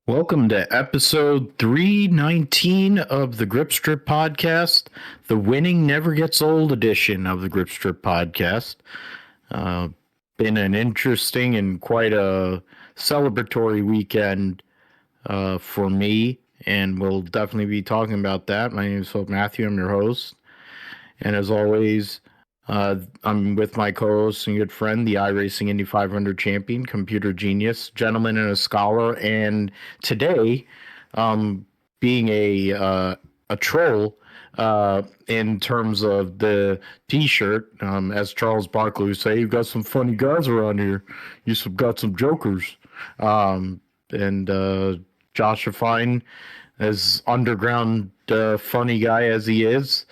Welcome to episode 319 of the Grip Strip Podcast, the Winning Never Gets Old edition of the Grip Strip Podcast. Uh, Been an interesting and quite a celebratory weekend for me, and we'll definitely be talking about that. My name is Philip Matthew. I'm your host. And as always, I'm with my co-host and good friend, the iRacing Indy 500 champion, computer genius, gentleman and a scholar. And today, um, being a troll in terms of the T-shirt, as Charles Barkley would say, you've got some funny guys around here. You've got some jokers. And Josh Fine, as underground funny guy as he is,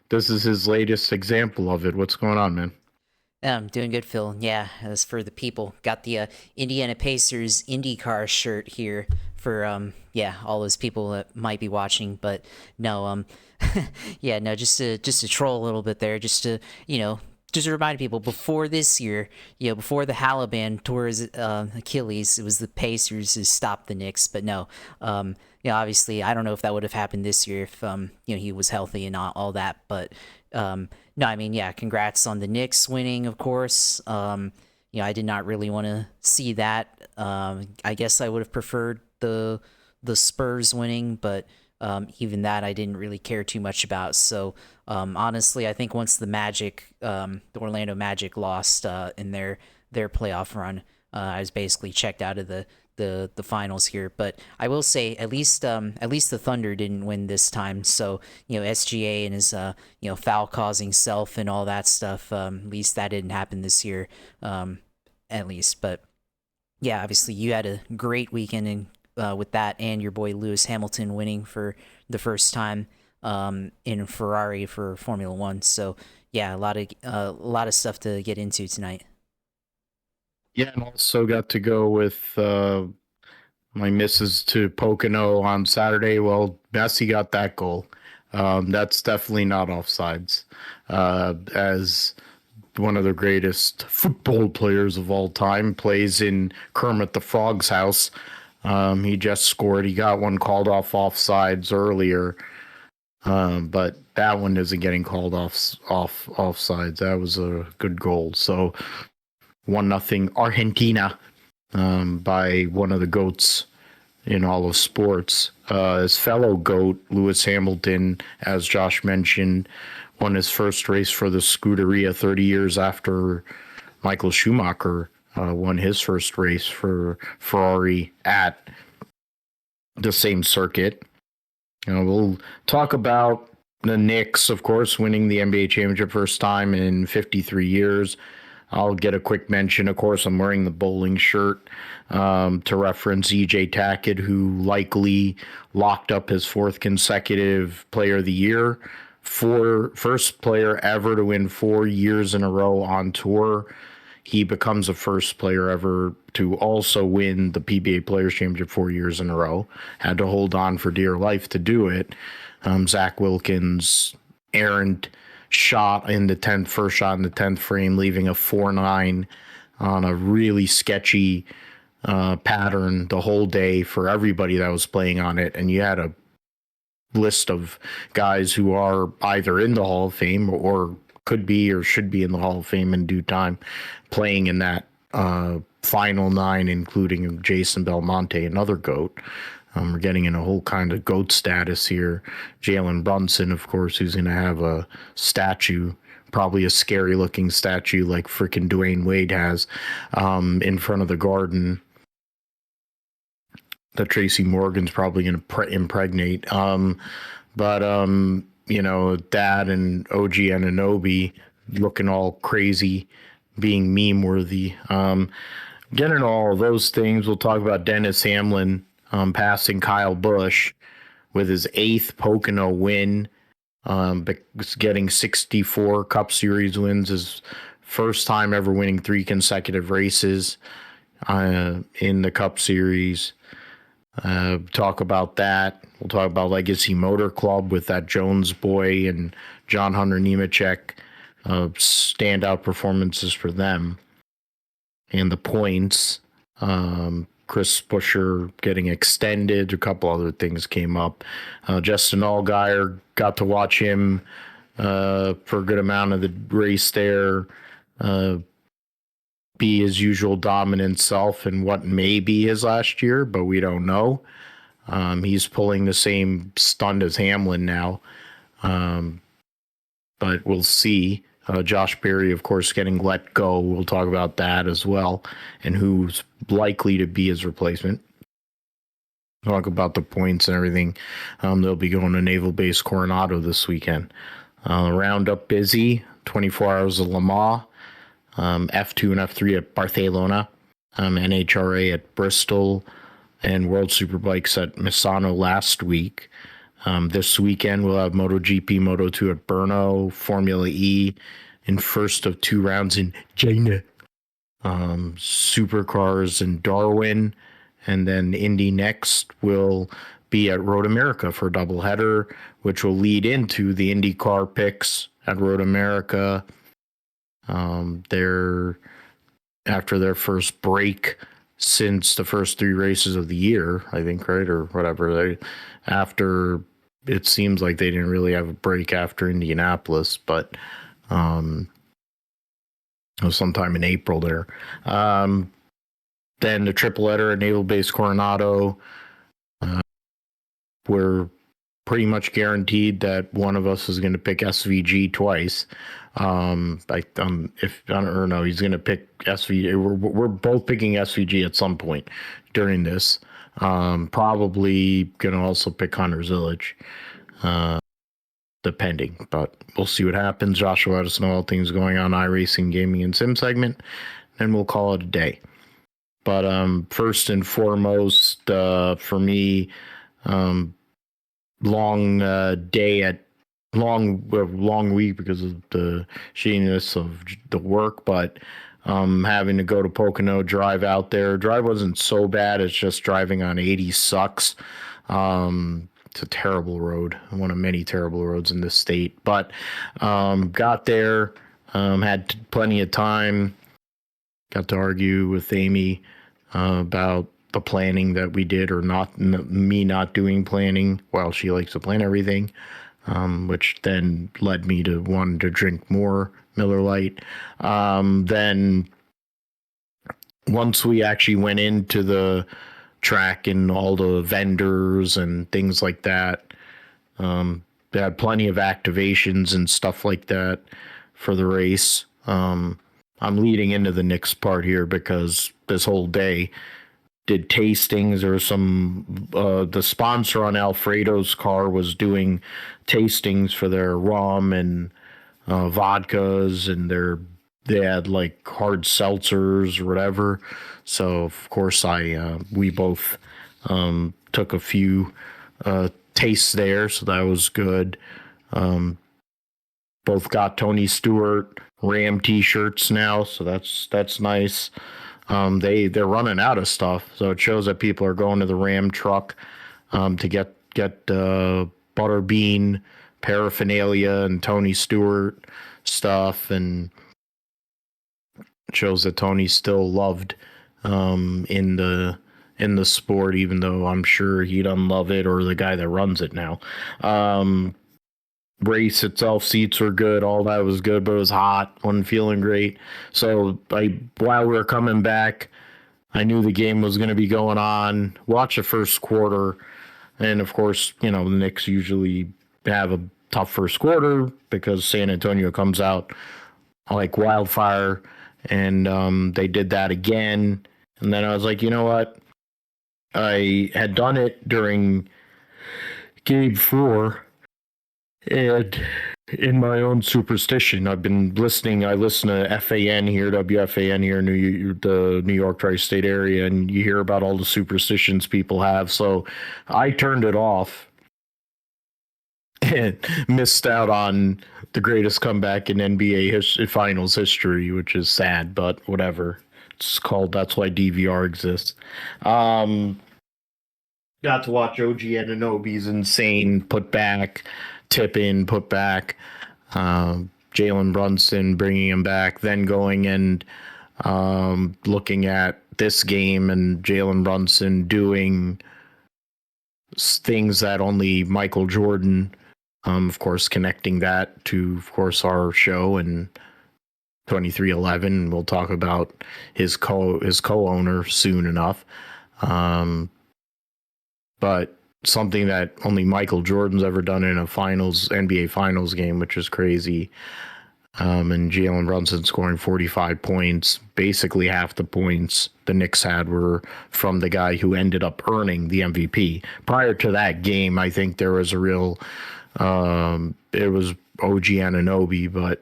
this is his latest example of it. What's going on, man? I'm doing good, Phil. Yeah, as for the people, got the Indiana Pacers IndyCar shirt here for all those people that might be watching. But no, yeah, no, just to troll a little bit there, just to remind people before this year, before the Halliban tore his Achilles, it was the Pacers who stopped the Knicks. But no, obviously, I don't know if that would have happened this year if he was healthy and all that. But no, I mean, yeah, congrats on the Knicks winning, of course. I did not really want to see that. I guess I would have preferred the Spurs winning, but even that I didn't really care too much about. So honestly, I think once the Orlando Magic lost in their playoff run, I was basically checked out of the finals here. But I will say at least the Thunder didn't win this time. So SGA and his foul causing self and all that stuff. At least that didn't happen this year. At least, but yeah, obviously you had a great weekend with that, and your boy Lewis Hamilton winning for the first time in Ferrari for Formula One. So yeah, a lot of stuff to get into tonight. Yeah, and also got to go with my missus to Pocono on Saturday. Well, Messi got that goal. That's definitely not offsides. As one of the greatest football players of all time, plays in Kermit the Frog's house. He just scored. He got one called offsides earlier, but that one isn't getting called offsides. That was a good goal. So 1-0 Argentina by one of the GOATs in all of sports. His fellow GOAT, Lewis Hamilton, as Josh mentioned, won his first race for the Scuderia 30 years after Michael Schumacher won his first race for Ferrari at the same circuit. We'll talk about the Knicks, of course, winning the NBA championship first time in 53 years. I'll get a quick mention. Of course, I'm wearing the bowling shirt to reference EJ Tackett, who likely locked up his fourth consecutive Player of the Year. First player ever to win 4 years in a row on tour. He becomes the first player ever to also win the PBA Players Championship 4 years in a row. Had to hold on for dear life to do it. Zach Wilkins' errant shot in the 10th, first shot in the 10th frame, leaving a 4-9 on a really sketchy pattern the whole day for everybody that was playing on it. And you had a list of guys who are either in the Hall of Fame or could be or should be in the Hall of Fame in due time, playing in that final 9, including Jason Belmonte, another GOAT. We're getting in a whole kind of GOAT status here. Jalen Brunson, of course, who's going to have a statue, probably a scary-looking statue like freaking Dwayne Wade has in front of the Garden that Tracy Morgan's probably going to impregnate. But Dad and OG Anunoby looking all crazy, being meme-worthy. Getting into all of those things, we'll talk about Dennis Hamlin passing Kyle Busch with his 8th Pocono win, getting 64 Cup Series wins, his first time ever winning 3 consecutive races in the Cup Series. Talk about that. We'll talk about Legacy Motor Club with that Jones boy and John Hunter Nemechek, standout performances for them, and the points. Chris Buescher getting extended. A couple other things came up. Justin Allgaier, got to watch him for a good amount of the race there. Be his usual dominant self in what may be his last year, but we don't know. He's pulling the same stunt as Hamlin now, but we'll see. Josh Berry, of course, getting let go. We'll talk about that as well, and who's likely to be his replacement. Talk about the points and everything. They'll be going to Naval Base Coronado this weekend. Roundup busy, 24 hours of Le Mans, F2 and F3 at Barcelona, NHRA at Bristol, and World Superbikes at Misano last week. This weekend, we'll have MotoGP, Moto2 at Brno, Formula E in first of 2 rounds in China, Supercars in Darwin, and then Indy next will be at Road America for a doubleheader, which will lead into the IndyCar picks at Road America. They're after their first break since the first 3 races of the year, I think, right? Or whatever. It seems like they didn't really have a break after Indianapolis, but it was sometime in April there. Then the tripleheader at Naval Base Coronado. We're pretty much guaranteed that one of us is going to pick SVG twice. He's going to pick SVG. We're both picking SVG at some point during this. Probably going to also pick Hunter Zillage, depending, but we'll see what happens. Joshua let us know all things going on iRacing, gaming, and sim segment, and we'll call it a day. But first and foremost, for me, long week because of the shittiness of the work, but having to go to Pocono, drive out there. Drive wasn't so bad. It's just driving on 80 sucks. It's a terrible road, one of many terrible roads in this state. But got there, had plenty of time. Got to argue with Amy about the planning that we did, or me not doing planning while she likes to plan everything, which then led me to want to drink more Miller Lite. Then once we actually went into the track and all the vendors and things like that, they had plenty of activations and stuff like that for the race. I'm leading into the Knicks part here because this whole day did tastings, or the sponsor on Alfredo's car was doing tastings for their rum and vodkas, and they had like hard seltzers or whatever. So of course we both took a few tastes there, so that was good. Both got Tony Stewart Ram t-shirts now, so that's nice. They're running out of stuff, so it shows that people are going to the Ram truck to get Butterbean paraphernalia and Tony Stewart stuff, and it shows that Tony's still loved in the sport, even though I'm sure he doesn't love it, or the guy that runs it now. Race itself, seats were good, all that was good, but it was hot, wasn't feeling great. So while we were coming back, I knew the game was going to be going on. Watch the first quarter, and of course, the Knicks usually have a tough first quarter because San Antonio comes out like wildfire, and they did that again. And then I was like, you know what? I had done it during Game 4. And in my own superstition, I've been listening. I listen to FAN here, WFAN here, the New York tri-state area, and you hear about all the superstitions people have. So I turned it off and missed out on the greatest comeback in NBA finals history, which is sad, but whatever. That's why DVR exists. Got to watch OG Anunoby's insane putback. Tip in, put back, Jalen Brunson bringing him back, then going and looking at this game and Jalen Brunson doing things that only Michael Jordan, of course, connecting that to, of course, our show and 2311. We'll talk about his co-owner soon enough. But something that only Michael Jordan's ever done in a NBA finals game, which is crazy. And Jalen Brunson scoring 45 points. Basically half the points the Knicks had were from the guy who ended up earning the MVP. Prior to that game, I think there was a real, it was OG Anunoby, but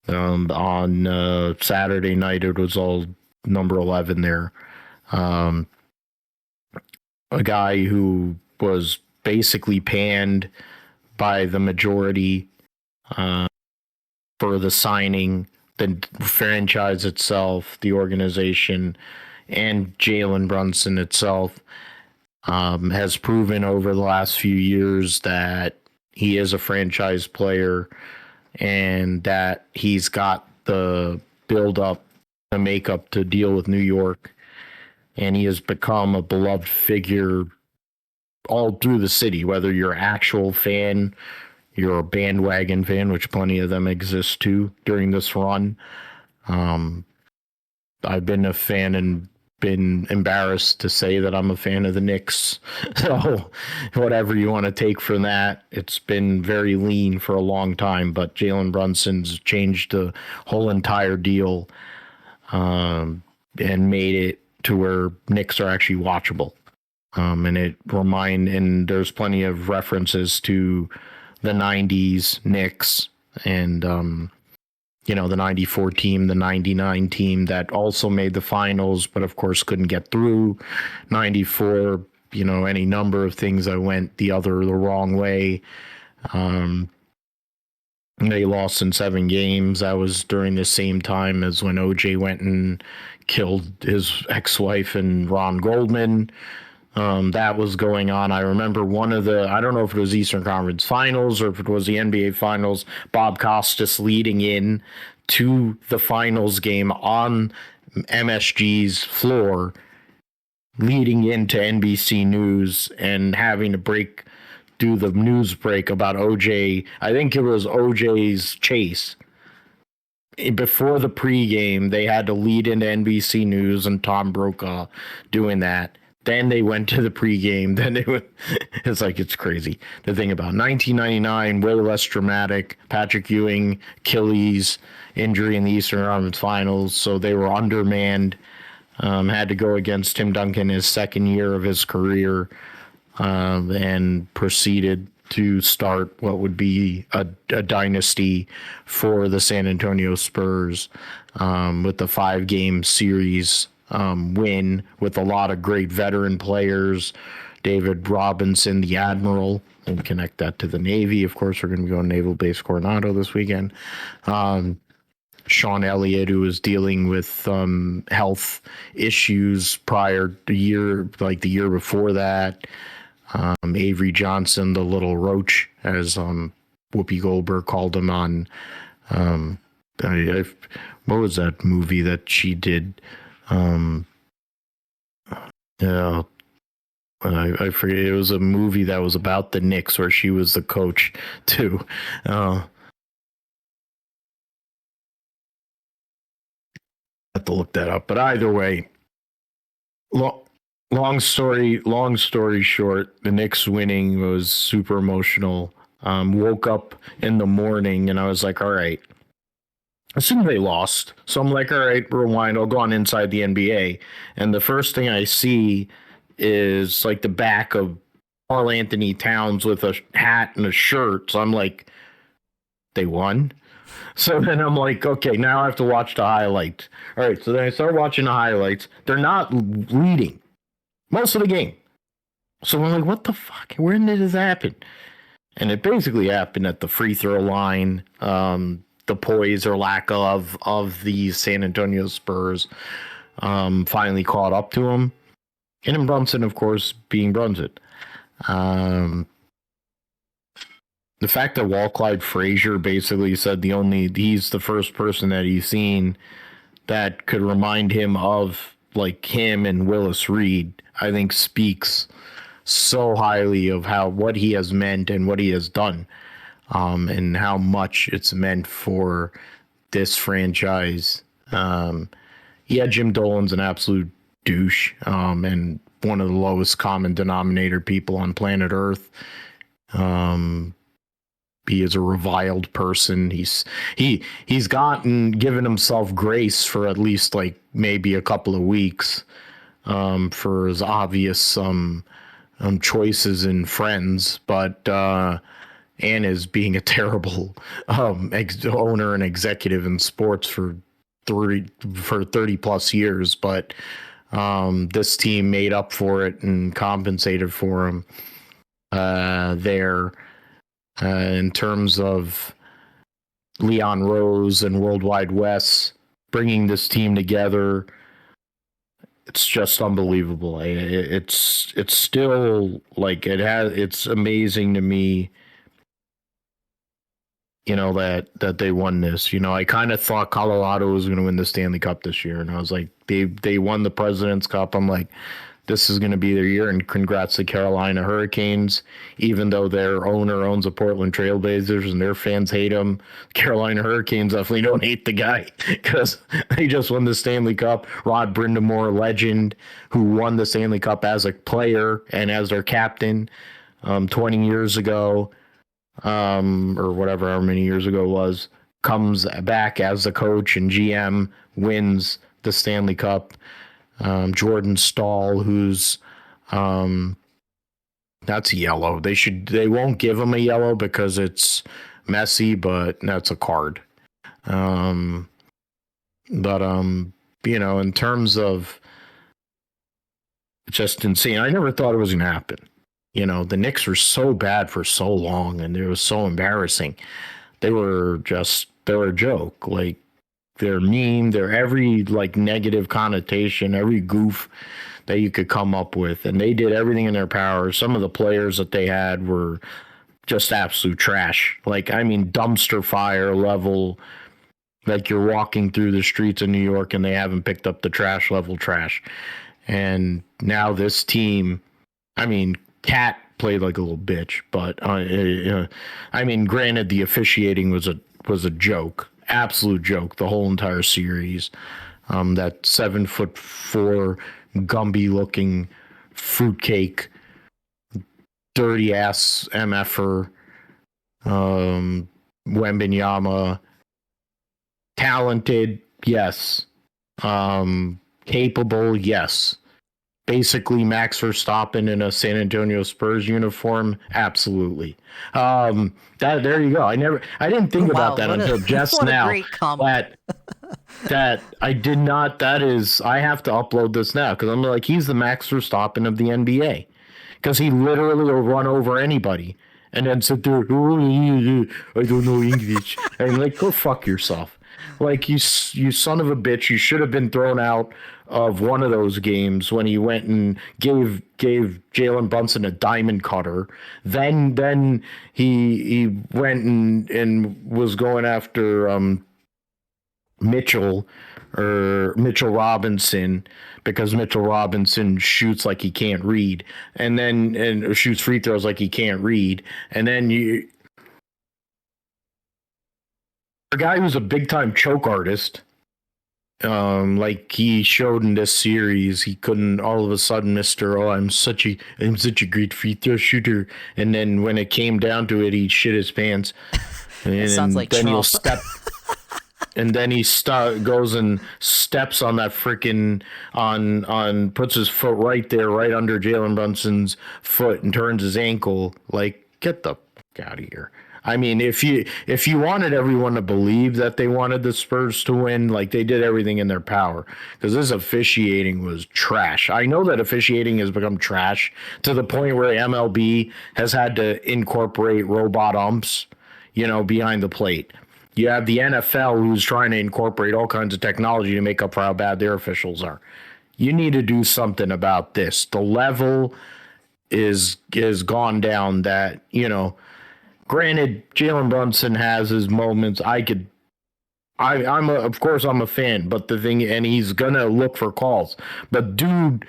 on Saturday night, it was all number 11 there. A guy who was basically panned by the majority for the signing, the franchise itself, the organization, and Jalen Brunson itself has proven over the last few years that he is a franchise player and that he's got the build-up, the makeup to deal with New York. And he has become a beloved figure all through the city, whether you're an actual fan, you're a bandwagon fan, which plenty of them exist too during this run. I've been a fan and been embarrassed to say that I'm a fan of the Knicks. So whatever you want to take from that, it's been very lean for a long time, but Jalen Brunson's changed the whole entire deal and made it to where Knicks are actually watchable. And there's plenty of references to the 90s Knicks and, the 94 team, the 99 team that also made the finals, but of course couldn't get through. 94, any number of things that went the wrong way. They lost in 7 games. That was during the same time as when OJ went and killed his ex-wife and Ron Goldman. That was going on. I remember I don't know if it was Eastern Conference Finals or if it was the NBA Finals, Bob Costas leading in to the finals game on MSG's floor, leading into NBC News and having to do the news break about OJ. I think it was OJ's chase. Before the pregame, they had to lead into NBC News and Tom Brokaw doing that. Then they went to the pregame. Then they went. It's crazy to think about. 1999, way less dramatic. Patrick Ewing, Achilles injury in the Eastern Conference Finals, so they were undermanned. Had to go against Tim Duncan his second year of his career, and proceeded to start what would be a dynasty for the San Antonio Spurs with the 5-game series win with a lot of great veteran players. David Robinson, the Admiral, and connect that to the Navy. Of course, we're going to be going Naval Base Coronado this weekend. Sean Elliott, who was dealing with health issues prior to the year before that. Avery Johnson, the little roach, as Whoopi Goldberg called him on. What was that movie that she did? I forget. It was a movie that was about the Knicks where she was the coach too. I have to look that up. But either way, long story short, the Knicks winning was super emotional. Woke up in the morning and I was like, all right. Assume they lost. So I'm like, all right, rewind. I'll go on Inside the NBA. And the first thing I see is like the back of Karl Anthony Towns with a hat and a shirt. So I'm like, they won? So then I'm like, okay, now I have to watch the highlights. All right, so then I start watching the highlights. They're not leading most of the game. So I'm like, what the fuck? When did this happen? And it basically happened at the free throw line. The poise or lack of the San Antonio Spurs finally caught up to him. And then Brunson, of course, being Brunson. The fact that Walt Clyde Frazier basically said he's the first person that he's seen that could remind him of like him and Willis Reed, I think speaks so highly of what he has meant and what he has done, and how much it's meant for this franchise. Yeah, Jim Dolan's an absolute douche, and one of the lowest common denominator people on planet Earth. He is a reviled person. He's given himself grace for at least like maybe a couple of weeks, for his obvious choices in Friends, but and is being a terrible owner and executive in sports for 30 plus years. But this team made up for it and compensated for him there. In terms of Leon Rose and Worldwide Wes bringing this team together, it's just unbelievable. It's still like it's amazing to me, you know, that they won this. You know, I kind of thought Colorado was going to win the Stanley Cup this year, and I was like, they won the President's Cup. I'm like, this is going to be their year, and congrats to Carolina Hurricanes. Even though their owner owns the Portland Trailblazers and their fans hate him, Carolina Hurricanes definitely don't hate the guy because they just won the Stanley Cup. Rod Brindamore, legend, who won the Stanley Cup as a player and as their captain 20 years ago, or whatever, how many years ago it was, comes back as the coach and GM, wins the Stanley Cup. Jordan Stahl, who's that's yellow. They won't give him a yellow because it's messy, but that's a card. You know, in terms of just insane, I never thought it was going to happen. You know, the Knicks were so bad for so long, and it was so embarrassing. They were a joke. Like, they're mean. They're every like negative connotation, every goof that you could come up with, and they did everything in their power. Some of the players that they had were just absolute trash. Like, I mean, dumpster fire level. Like, you're walking through the streets of New York and they haven't picked up the trash level trash. And now this team, I mean, Cat played like a little bitch, but I mean, granted, the officiating was a joke. Absolute joke, the whole entire series. That 7'4" Gumby looking fruitcake, dirty ass MFer, Wembenyama, talented, yes. Capable, yes. Basically Max Verstappen in a San Antonio Spurs uniform, absolutely. There you go. I didn't think about that until just what now. A great comp. That I did not. That is, I have to upload this now because I'm like, he's the Max Verstappen of the NBA, because he literally will run over anybody and then sit there. Oh, I don't know English. And like, go fuck yourself. Like, you son of a bitch. You should have been thrown out of one of those games when he went and gave Jalen Brunson a diamond cutter. Then he went and was going after Mitchell Robinson, because Mitchell Robinson shoots like he can't read, and shoots free throws like he can't read, and then a guy who's a big time choke artist, like he showed in this series, he couldn't all of a sudden, I'm such a great free throw shooter, and then when it came down to it, he shit his pants. And sounds like then Trump. He'll step. And then he goes and steps on that freaking puts his foot right there, right under Jalen Brunson's foot, and turns his ankle. Like, get the fuck out of here. I mean, if you wanted everyone to believe that they wanted the Spurs to win, like, they did everything in their power, because this officiating was trash. I know that officiating has become trash to the point where MLB has had to incorporate robot umps, you know, behind the plate. You have the NFL, who's trying to incorporate all kinds of technology to make up for how bad their officials are. You need to do something about this. The level is gone down that, you know, granted, Jalen Brunson has his moments. I of course I'm a fan, but the thing, and he's gonna look for calls. But dude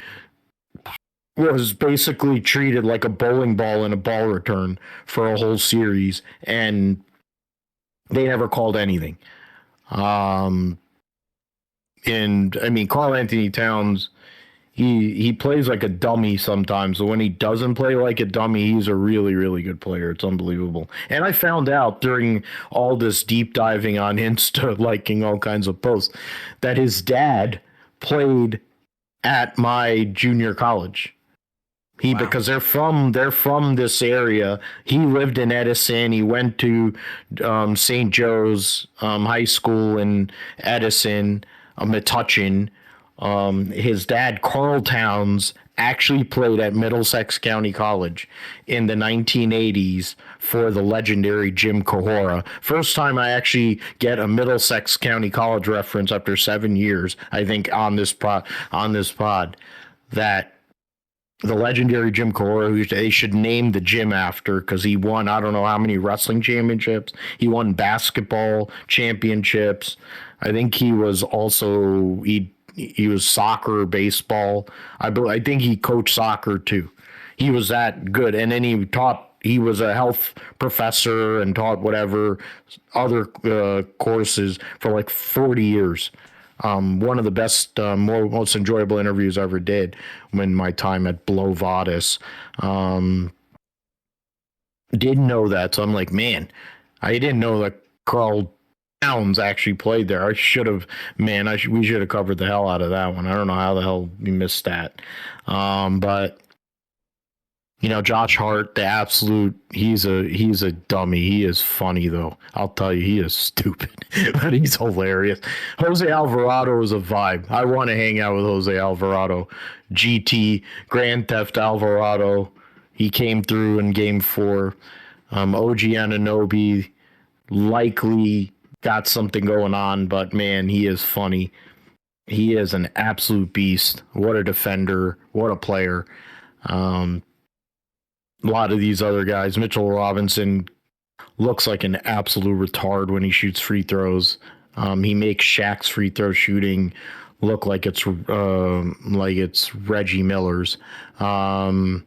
was basically treated like a bowling ball in a ball return for a whole series, and they never called anything. And I mean, Karl Anthony Towns, he plays like a dummy sometimes. So when he doesn't play like a dummy, he's a really, really good player. It's unbelievable. And I found out during all this deep diving on Insta, liking all kinds of posts, that his dad played at my junior college. Wow. Because they're from this area. He lived in Edison. He went to St. Joe's High School in Edison, Metuchen. His dad, Carl Towns, actually played at Middlesex County College in the 1980s for the legendary Jim Cahora. First time I actually get a Middlesex County College reference after 7 years, I think, on this pod, that the legendary Jim Cahora, who they should name the gym after, because he won I don't know how many wrestling championships. He won basketball championships. I think he was also he was soccer, baseball. I think he coached soccer too. He was that good, and then he taught. He was a health professor and taught whatever other courses for like 40 years. One of the best, most enjoyable interviews I ever did when my time at Blow Vadis. Didn't know that, so I'm like, man, I didn't know that Carl Towns actually played there. I should have, man. We should have covered the hell out of that one. I don't know how the hell we missed that. But you know, Josh Hart, the absolute, he's a dummy. He is funny though. I'll tell you, he is stupid, but he's hilarious. Jose Alvarado is a vibe. I want to hang out with Jose Alvarado. GT, Grand Theft Alvarado. He came through in Game 4. OG Anunoby likely got something going on, but man, he is funny. He is an absolute beast. What a defender. What a player. A lot of these other guys, Mitchell Robinson looks like an absolute retard when he shoots free throws. He makes Shaq's free throw shooting look like it's Reggie Miller's. But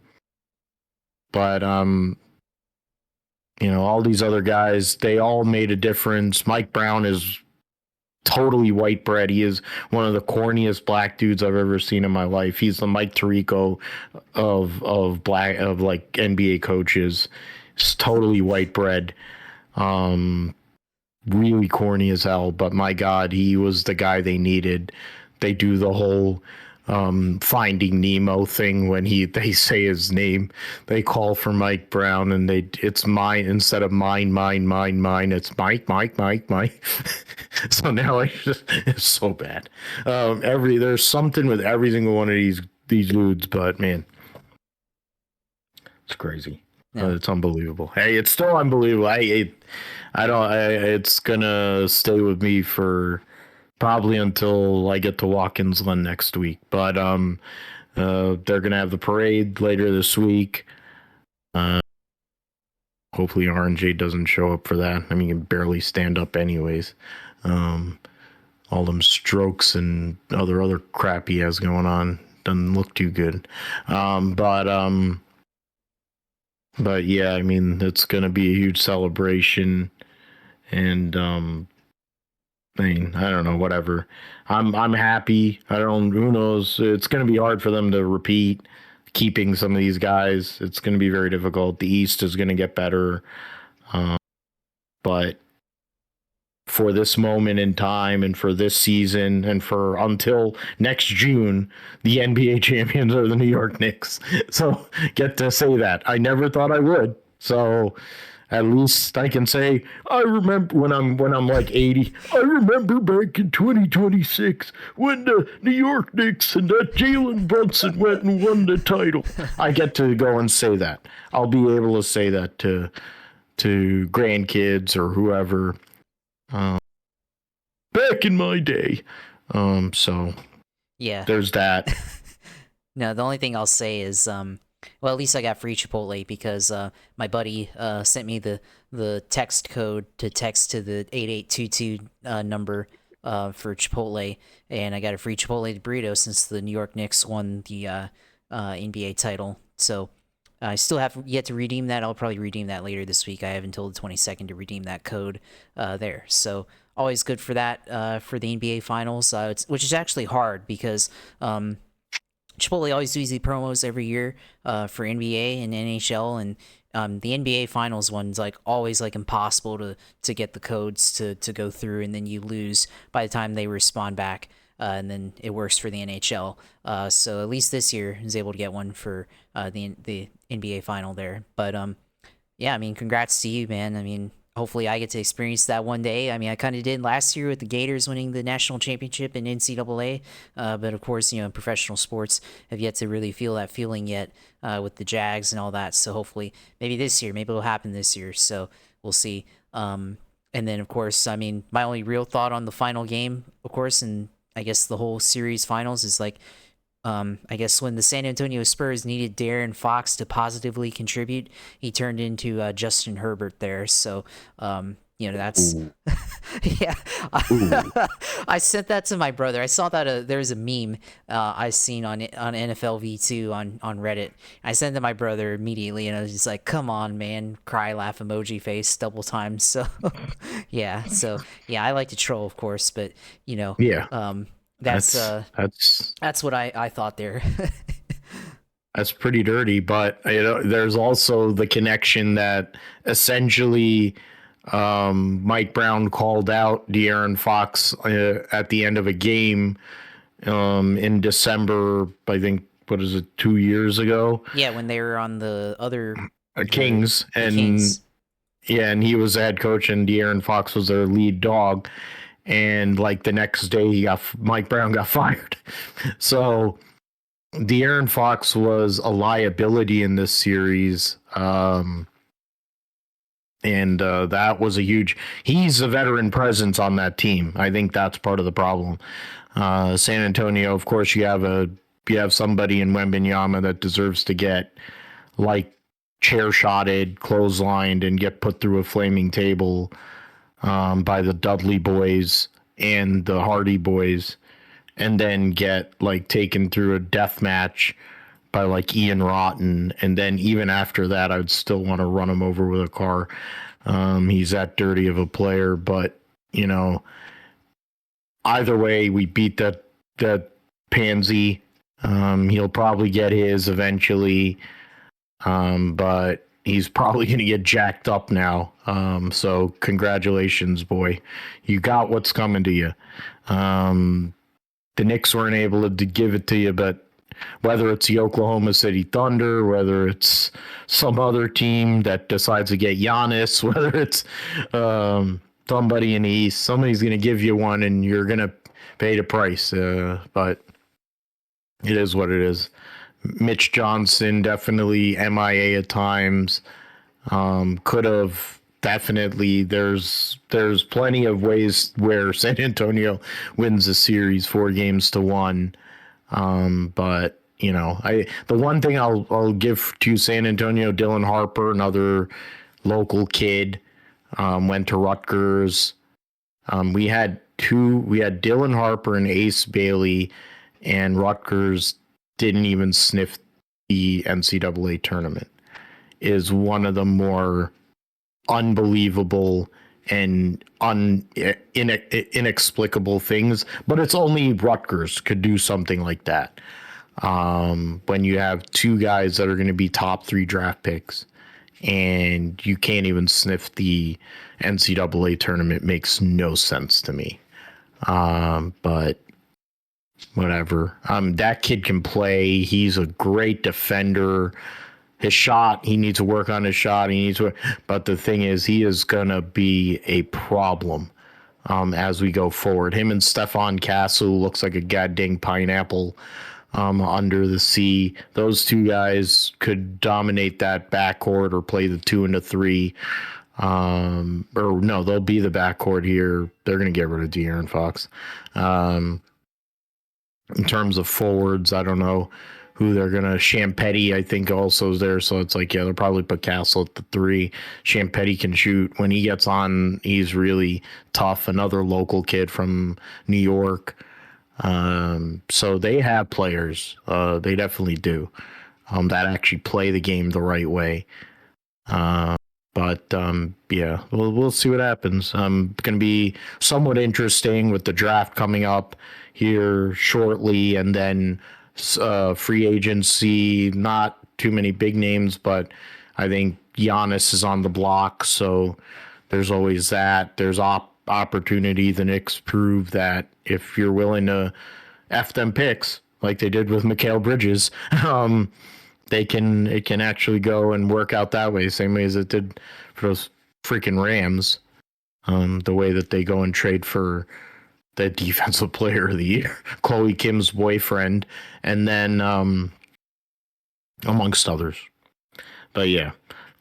you know, all these other guys, they all made a difference. Mike Brown is totally white bread. He is one of the corniest black dudes I've ever seen in my life. He's the Mike Tirico of like NBA coaches. It's totally white bread. Really corny as hell, but my God, he was the guy they needed. They do the whole Finding Nemo thing when they say his name. They call for Mike Brown and it's mine instead of mine. It's Mike. So now it's so bad. There's something with every single one of these dudes, but man, it's crazy. Yeah. It's unbelievable. Hey, it's still unbelievable. It's gonna stay with me for probably until I get to Watkins Glen next week. But they're gonna have the parade later this week. Hopefully RNJ doesn't show up for that. I mean, he can barely stand up anyways. All them strokes and other crap he has going on doesn't look too good. But yeah, I mean, it's gonna be a huge celebration, and I mean, I don't know, whatever. I'm happy. Who knows? It's going to be hard for them to repeat keeping some of these guys. It's going to be very difficult. The East is going to get better. But for this moment in time and for this season and for until next June, the NBA champions are the New York Knicks. So get to say that. I never thought I would. So at least I can say I remember when I'm like 80. I remember back in 2026 when the New York Knicks and that Jalen Brunson went and won the title. I get to go and say that. I'll be able to say that to grandkids or whoever. Back in my day. So yeah, there's that. No, the only thing I'll say is Well, at least I got free Chipotle because my buddy sent me the text code to text to the 8822 number for Chipotle, and I got a free Chipotle burrito since the New York Knicks won the NBA title. So I still have yet to redeem that. I'll probably redeem that later this week. I have until the 22nd to redeem that code there. So always good for that for the NBA Finals, which is actually hard because Chipotle always do these promos every year for NBA and NHL, and the NBA Finals one's like always like impossible to get the codes to go through, and then you lose by the time they respond back, and then it works for the NHL. So at least this year I was able to get one for the NBA Final there. But yeah, I mean, congrats to you, man. I mean, hopefully I get to experience that one day. I mean, I kind of did last year with the Gators winning the national championship in NCAA, but of course, professional sports have yet to really feel that feeling yet with the Jags and all that. So hopefully, maybe this year, maybe it'll happen this year. So we'll see. And then, of course, I mean, my only real thought on the final game, of course, and I guess the whole series finals is like, I guess when the San Antonio Spurs needed Darren Fox to positively contribute, he turned into Justin Herbert there. So, that's yeah. I sent that to my brother. I saw that there's a meme I seen on NFL V2 on Reddit. I sent it to my brother immediately, and I was just like, "Come on, man!" Cry, laugh emoji face double time. So, yeah. So yeah, I like to troll, of course, but Yeah, that's that's that's what I thought there. that's pretty dirty. But there's also the connection that essentially Mike Brown called out De'Aaron Fox at the end of a game in December. I think, what is it, 2 years ago? Yeah, when they were on the other Kings, the and Kings. yeah, and he was the head coach, and De'Aaron Fox was their lead dog. And like the next day, Mike Brown got fired. So De'Aaron Fox was a liability in this series. And that was a huge. He's a veteran presence on that team. I think that's part of the problem. San Antonio, of course, you have somebody in Wembanyama that deserves to get like chair shotted, clotheslined, and get put through a flaming table by the Dudley boys and the Hardy boys, and then get like taken through a death match by like Ian Rotten, and then even after that, I'd still want to run him over with a car. He's that dirty of a player, but either way, we beat that pansy. He'll probably get his eventually, but he's probably going to get jacked up now. So congratulations, boy. You got what's coming to you. The Knicks weren't able to give it to you, but whether it's the Oklahoma City Thunder, whether it's some other team that decides to get Giannis, whether it's somebody in the East, somebody's going to give you one, and you're going to pay the price. But it is what it is. Mitch Johnson definitely MIA at times. Could have definitely. There's plenty of ways where San Antonio wins the series 4-1. But the one thing I'll give to San Antonio, Dylan Harper, another local kid, went to Rutgers. We had Dylan Harper and Ace Bailey, and Rutgers didn't even sniff the NCAA tournament. Is one of the more unbelievable and inexplicable things, but it's only Rutgers could do something like that. When you have two guys that are going to be top 3 draft picks and you can't even sniff the NCAA tournament, makes no sense to me. But whatever. That kid can play. He's a great defender. His shot, he needs to work on his shot. But the thing is, he is gonna be a problem as we go forward. Him and Stefan Castle looks like a goddamn pineapple under the sea. Those two guys could dominate that backcourt or play the 2 and the 3. Or no, they'll be the backcourt here. They're gonna get rid of De'Aaron Fox. In terms of forwards, I don't know who they're gonna. Champetti, I think, also is there. So it's like, yeah, they'll probably put Castle at the 3. Champetti can shoot. When he gets on, he's really tough. Another local kid from New York. So they have players. They definitely do. That actually play the game the right way. But yeah, we'll see what happens. Going to be somewhat interesting with the draft coming up here shortly, and then free agency. Not too many big names, but I think Giannis is on the block, so there's always that. There's opportunity. The Knicks prove that if you're willing to f them picks like they did with Mikal Bridges, it can actually go and work out that way, same way as it did for those freaking Rams. The way that they go and trade for the defensive player of the year, Chloe Kim's boyfriend, and then amongst others. But yeah,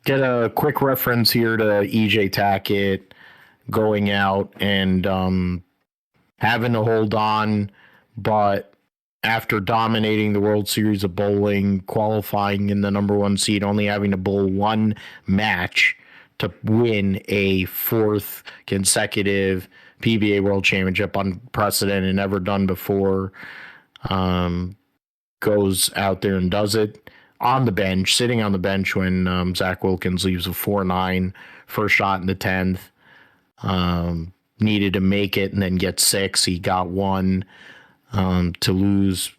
get a quick reference here to EJ Tackett going out and having to hold on, but after dominating the World Series of Bowling, qualifying in the number 1 seed, only having to bowl one match to win a 4th consecutive PBA World Championship, unprecedented, never done before, goes out there and does it on the bench, sitting on the bench when Zach Wilkins leaves a 4-9, first shot in the 10th. Needed to make it and then get 6. He got 1. To lose.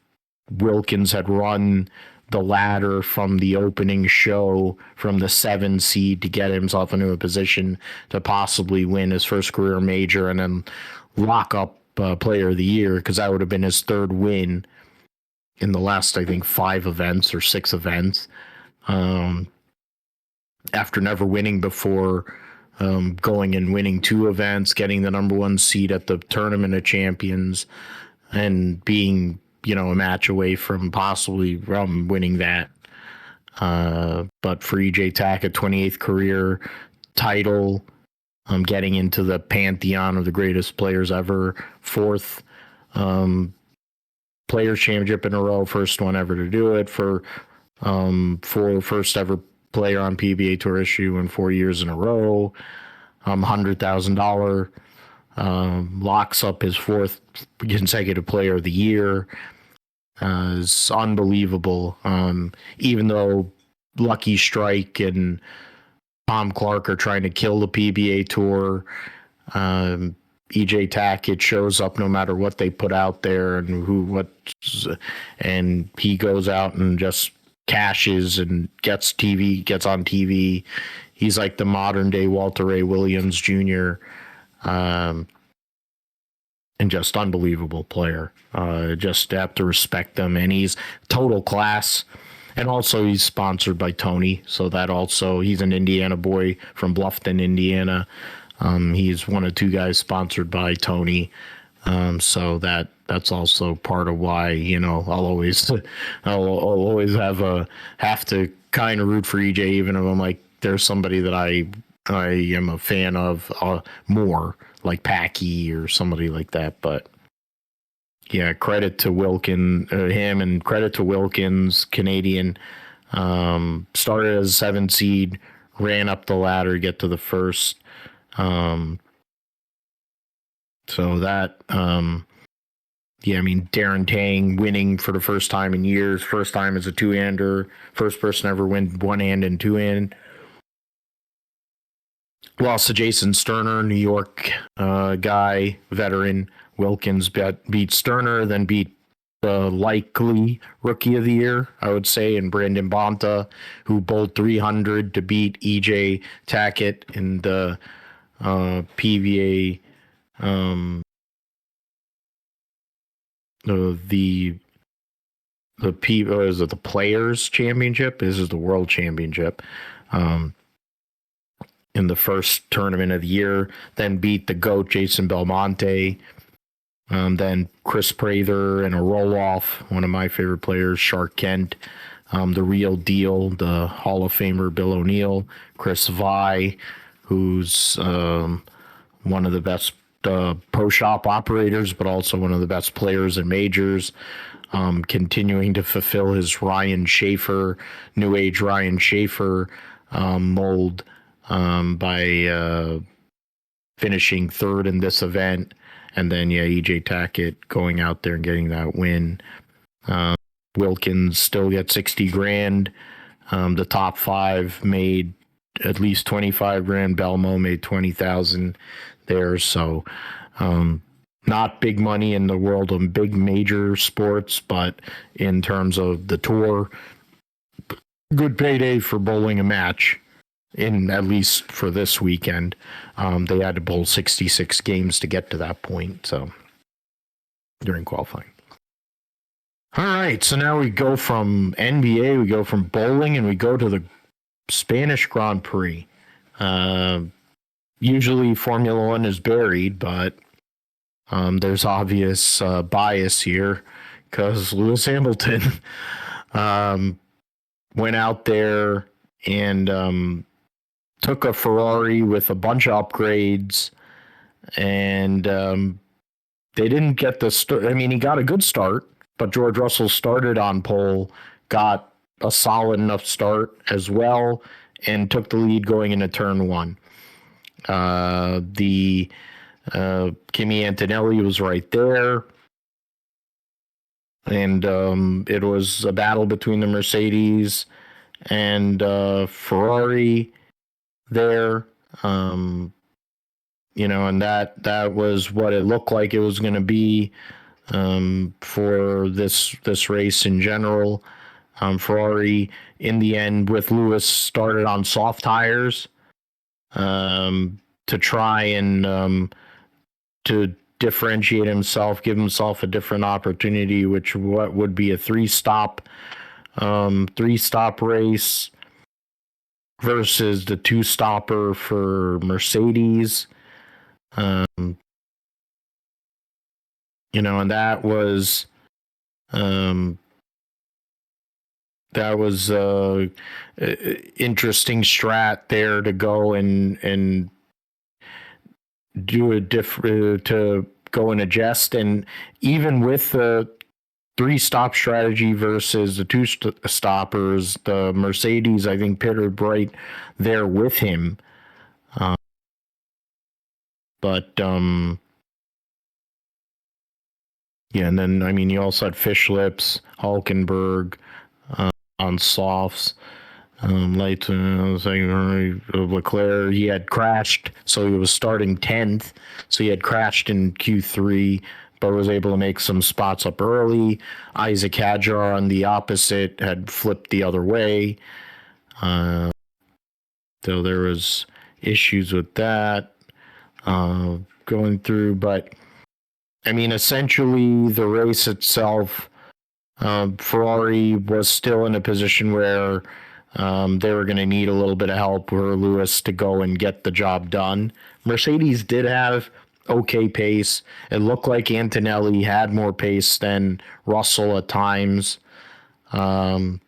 Wilkins had run the ladder from the opening show from the 7 seed to get himself into a position to possibly win his first career major and then lock up player of the year, because that would have been his 3rd win in the last, I think, 5 events or 6 events. After never winning before, going and winning 2 events, getting the number 1 seed at the Tournament of Champions, and being, a match away from possibly winning that. But for EJ Tackett, 28th career title, getting into the pantheon of the greatest players ever, 4th Players Championship in a row, first one ever to do it, for first ever player on PBA Tour issue in 4 years in a row, $100,000. Locks up his 4th consecutive player of the year. Is unbelievable. Even though Lucky Strike and Tom Clark are trying to kill the PBA Tour, EJ Tackett shows up no matter what they put out there and he goes out and just cashes and gets on TV. He's like the modern day Walter Ray Williams Jr. And just unbelievable player. Just have to respect them, and he's total class. And also he's sponsored by Tony, so that also, he's an Indiana boy from Bluffton, Indiana. He's one of 2 guys sponsored by Tony. So that's also part of why, I'll always have to kind of root for EJ, even if I'm like, there's somebody that I am a fan of more, like Packy or somebody like that. But yeah, credit to him, and credit to Wilkins, Canadian. Started as a 7 seed, ran up the ladder, get to the 1st. So that, Darren Tang winning for the first time in years, first time as a 2-hander, first person ever win 1-hand and 2-hand. Lost to Jason Sterner, New York guy, veteran. Wilkins beat Sterner, then beat the likely rookie of the year, I would say, and Brandon Bonta, who bowled 300 to beat EJ Tackett in the PBA, the Players Championship. This is the World Championship. In the first tournament of the year, then beat the GOAT Jason Belmonte, then Chris Prather in a roll-off, one of my favorite players, Shark Kent, the real deal, the Hall of Famer Bill O'Neill, Chris Vi, who's one of the best pro shop operators, but also one of the best players in majors, continuing to fulfill his New Age Ryan Schaefer mold by finishing third in this event. And then, EJ Tackett going out there and getting that win. Wilkins still gets 60 grand. The top five made at least 25 grand. Belmo made 20,000 there. So, not big money in the world of big major sports, but in terms of the tour, good payday for bowling a match. At least for this weekend, they had to bowl 66 games to get to that point. So during qualifying. All right, so now we go from NBA, we go from bowling, and we go to the Spanish Grand Prix. Usually Formula One is buried, but there's obvious bias here because Lewis Hamilton went out there and took a Ferrari with a bunch of upgrades, and they didn't get the start. I mean, he got a good start, but George Russell started on pole, got a solid enough start as well, and took the lead going into turn one. Kimi Antonelli was right there, and it was a battle between the Mercedes and Ferrari there, and that was what it looked like it was going to be for this race in general. Ferrari, in the end, with Lewis, started on soft tires to try and to differentiate himself, give himself a different opportunity, which would be a three-stop race versus the two-stopper for Mercedes. And that was interesting strat there to go and do a to go and adjust. And even with the three-stop strategy versus the two-stoppers, the Mercedes, I think, pitted right there with him. And then, I mean, you also had Fishlips, Hulkenberg on softs. Leclerc, he had crashed, so he was starting 10th. So he had crashed in Q3, but was able to make some spots up early. Isaac Hadjar on the opposite had flipped the other way. So there was issues with that going through. But, I mean, essentially the race itself, Ferrari was still in a position where they were going to need a little bit of help for Lewis to go and get the job done. Mercedes did have okay pace. It looked like Antonelli had more pace than Russell at times. But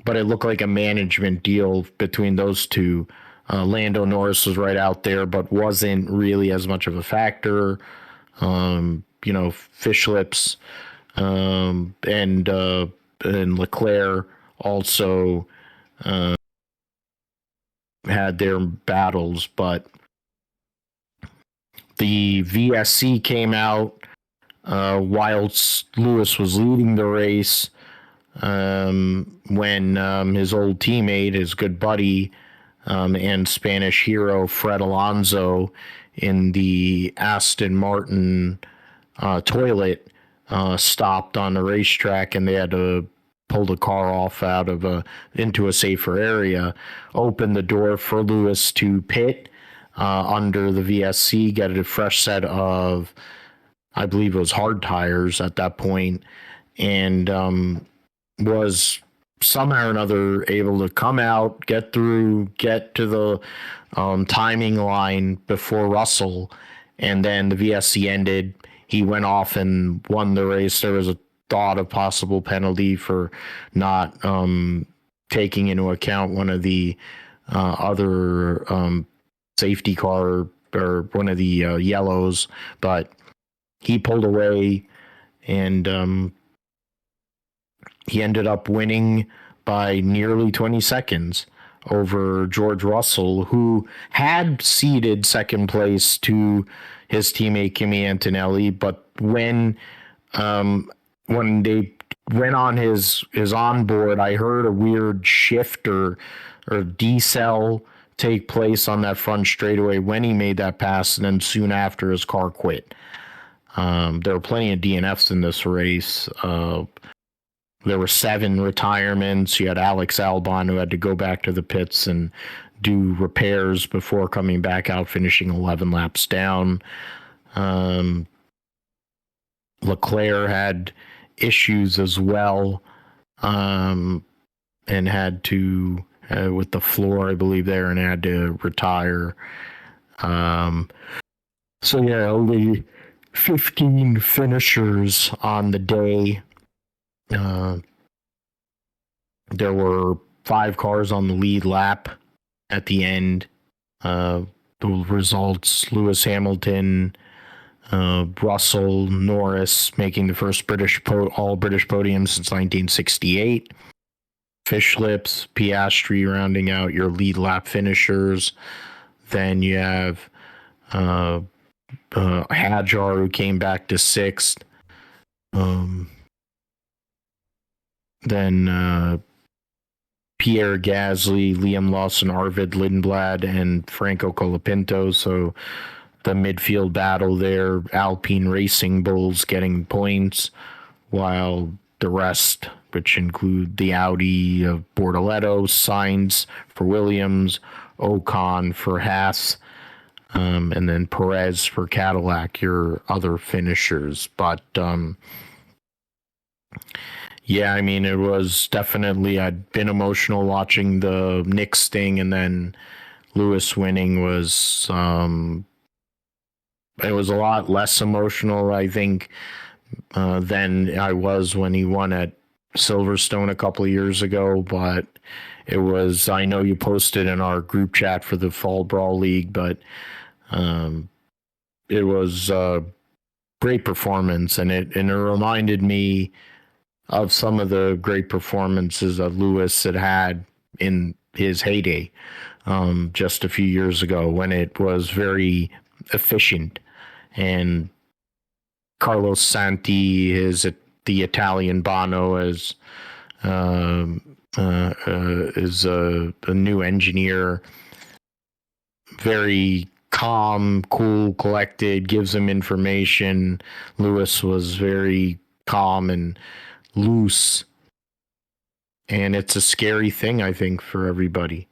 it looked like a management deal between those two. Lando Norris was right out there, but wasn't really as much of a factor. Fishlips and Leclerc also had their battles, but the VSC came out whilst Lewis was leading the race when his old teammate, his good buddy, and Spanish hero Fred Alonso in the Aston Martin toilet stopped on the racetrack, and they had to pull the car off into a safer area, opened the door for Lewis to pit under the VSC, get a fresh set of, I believe it was hard tires at that point, and was somehow or another able to come out, get to the timing line before Russell, and then the VSC ended. He went off and won the race. There was a thought of possible penalty for not taking into account one of the other safety car or one of the yellows, but he pulled away and he ended up winning by nearly 20 seconds over George Russell, who had ceded second place to his teammate Kimi Antonelli. But when they went on his onboard, I heard a weird shift or decel take place on that front straightaway when he made that pass, and then soon after his car quit. There were plenty of DNFs in this race. There were 7 retirements. You had Alex Albon, who had to go back to the pits and do repairs before coming back out, finishing 11 laps down. Leclerc had issues as well, and had to, with the floor, I believe, there, and had to retire. So, yeah, only 15 finishers on the day. There were 5 cars on the lead lap at the end. The results: Lewis Hamilton, Russell, Norris making the first all British podium since 1968. Fishlips, Piastri rounding out your lead lap finishers. Then you have Hadjar, who came back to 6th. Then Pierre Gasly, Liam Lawson, Arvid Lindblad, and Franco Colapinto. So the midfield battle there, Alpine Racing Bulls getting points, while the rest, which include the Audi of Bortoleto, Sainz for Williams, Ocon for Haas, and then Perez for Cadillac, your other finishers. But yeah, I mean, it was definitely, I'd been emotional watching the Knicks thing, and then Lewis winning was, it was a lot less emotional, I think, than I was when he won at Silverstone a couple of years ago. But it was, I know you posted in our group chat for the Fall Brawl League, but it was a great performance, and it reminded me of some of the great performances that Lewis had in his heyday, just a few years ago, when it was very efficient. And Carlos Santi is the Italian Bono, is a new engineer, very calm, cool, collected, gives him information. Lewis was very calm and loose, and it's a scary thing, I think, for everybody,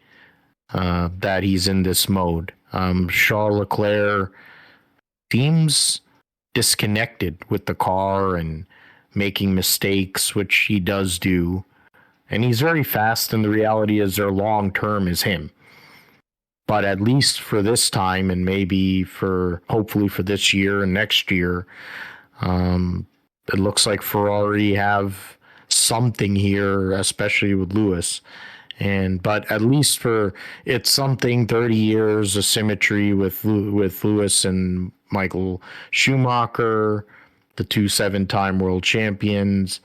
that he's in this mode. Charles Leclerc seems disconnected with the car and making mistakes, which he does do, and he's very fast, and the reality is their long term is him. But at least for this time, and maybe hopefully for this year and next year, it looks like Ferrari have something here, especially with Lewis. But at least it's something, 30 years of symmetry with Lewis and Michael Schumacher, the 2 7-time world champions,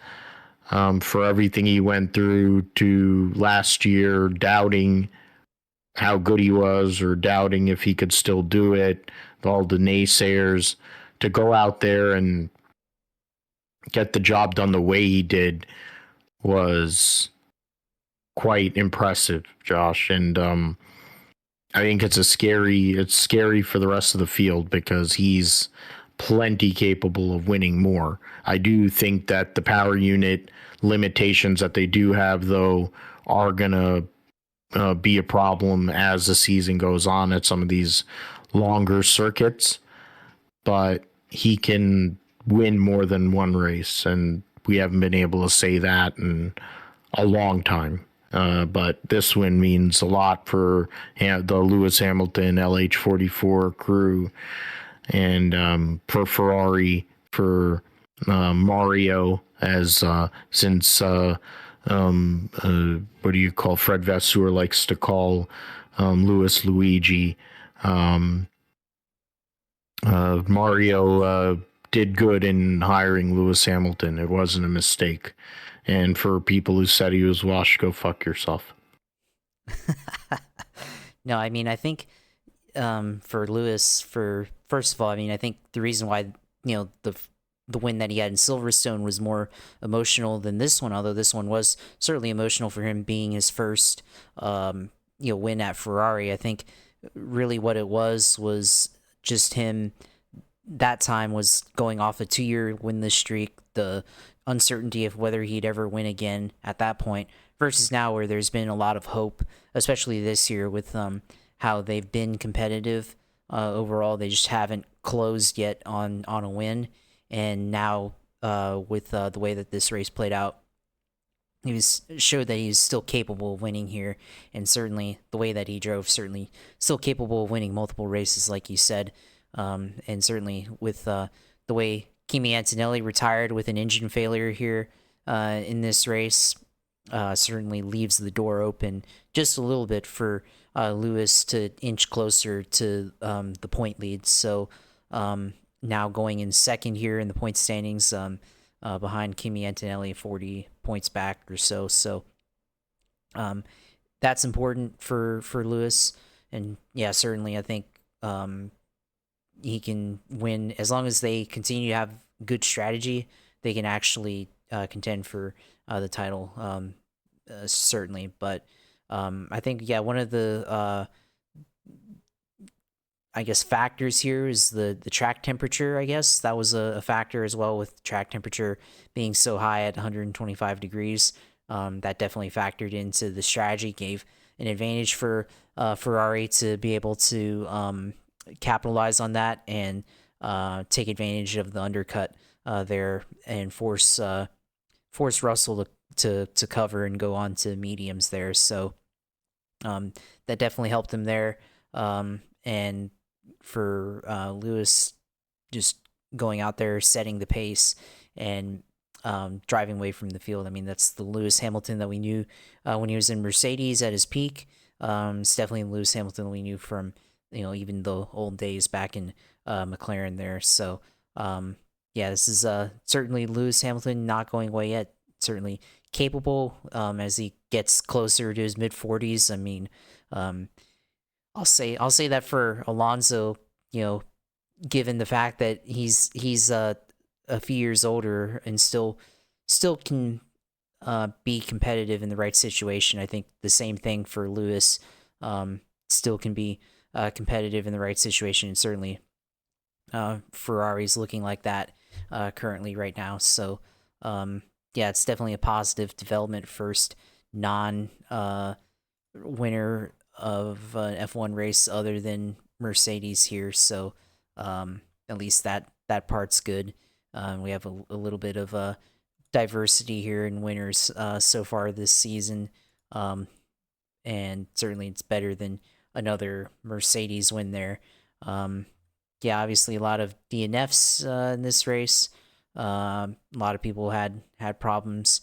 for everything he went through to last year, doubting how good he was or doubting if he could still do it, all the naysayers, to go out there and get the job done the way he did was quite impressive, Josh. And I think it's scary for the rest of the field, because he's plenty capable of winning more. I do think that the power unit limitations that they do have, though, are going to be a problem as the season goes on at some of these longer circuits. But he can win more than one race, and we haven't been able to say that in a long time. But this win means a lot for the Lewis Hamilton LH44 crew, and for Ferrari, for Mario, as since what do you call, Fred Vasseur likes to call Lewis Luigi. Mario did good in hiring Lewis Hamilton. It wasn't a mistake. And for people who said he was washed, go fuck yourself. No, I mean, I think for Lewis, for first of all, I mean, I think the reason why the win that he had in Silverstone was more emotional than this one, although this one was certainly emotional for him being his first win at Ferrari. I think really what it was just him that time was going off a 2-year winless streak, the uncertainty of whether he'd ever win again at that point, versus now where there's been a lot of hope, especially this year with how they've been competitive overall. They just haven't closed yet on a win, and now with the way that this race played out, showed that he's still capable of winning here, and certainly the way that he drove, certainly still capable of winning multiple races, like you said. And certainly with the way Kimi Antonelli retired with an engine failure here in this race, certainly leaves the door open just a little bit for Lewis to inch closer to the point lead. So now going in second here in the point standings, behind Kimi Antonelli, 40 points back or so. So that's important for Lewis. And yeah, certainly I think he can win as long as they continue to have good strategy. They can actually contend for the title, certainly. But I think one of the I guess factors here is the track temperature. I guess that was a factor as well, with track temperature being so high at 125 degrees. That definitely factored into the strategy, gave an advantage for Ferrari to be able to capitalize on that and take advantage of the undercut there and force Russell to cover and go on to mediums there. So that definitely helped him there. And for Lewis, just going out there, setting the pace, and driving away from the field. I mean, that's the Lewis Hamilton that we knew when he was in Mercedes at his peak. It's definitely Lewis Hamilton we knew from even the old days back in McLaren there. So this is certainly Lewis Hamilton not going away yet. Certainly capable as he gets closer to his mid 40s. I mean, I'll say that for Alonso, given the fact that he's a few years older and still can be competitive in the right situation. I think the same thing for Lewis. Still can be competitive in the right situation, and certainly Ferrari's looking like that currently right now. So it's definitely a positive development. First non winner of an F1 race other than Mercedes here. So at least that part's good. We have a little bit of diversity here in winners so far this season. And certainly it's better than another Mercedes win there. Obviously a lot of DNFs in this race. A lot of people had problems.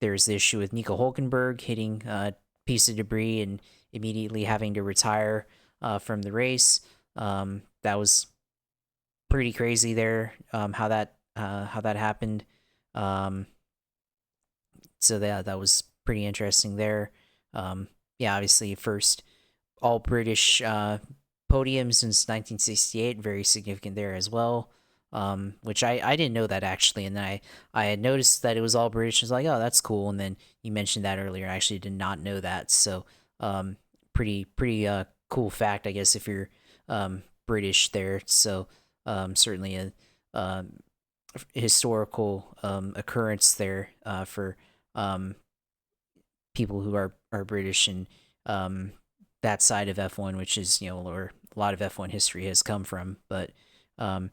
There's the issue with Nico Hulkenberg hitting a piece of debris and immediately having to retire from the race. That was pretty crazy there. How that happened. So that was pretty interesting there. Obviously first all British podium since 1968, very significant there as well. Which I didn't know that actually, and then I had noticed that it was all British. I was like, oh, that's cool. And then you mentioned that earlier. I actually did not know that. So pretty cool fact, I guess, if you're British there. So certainly a historical occurrence there for people who are British and that side of F1, which is where a lot of F1 history has come from. But I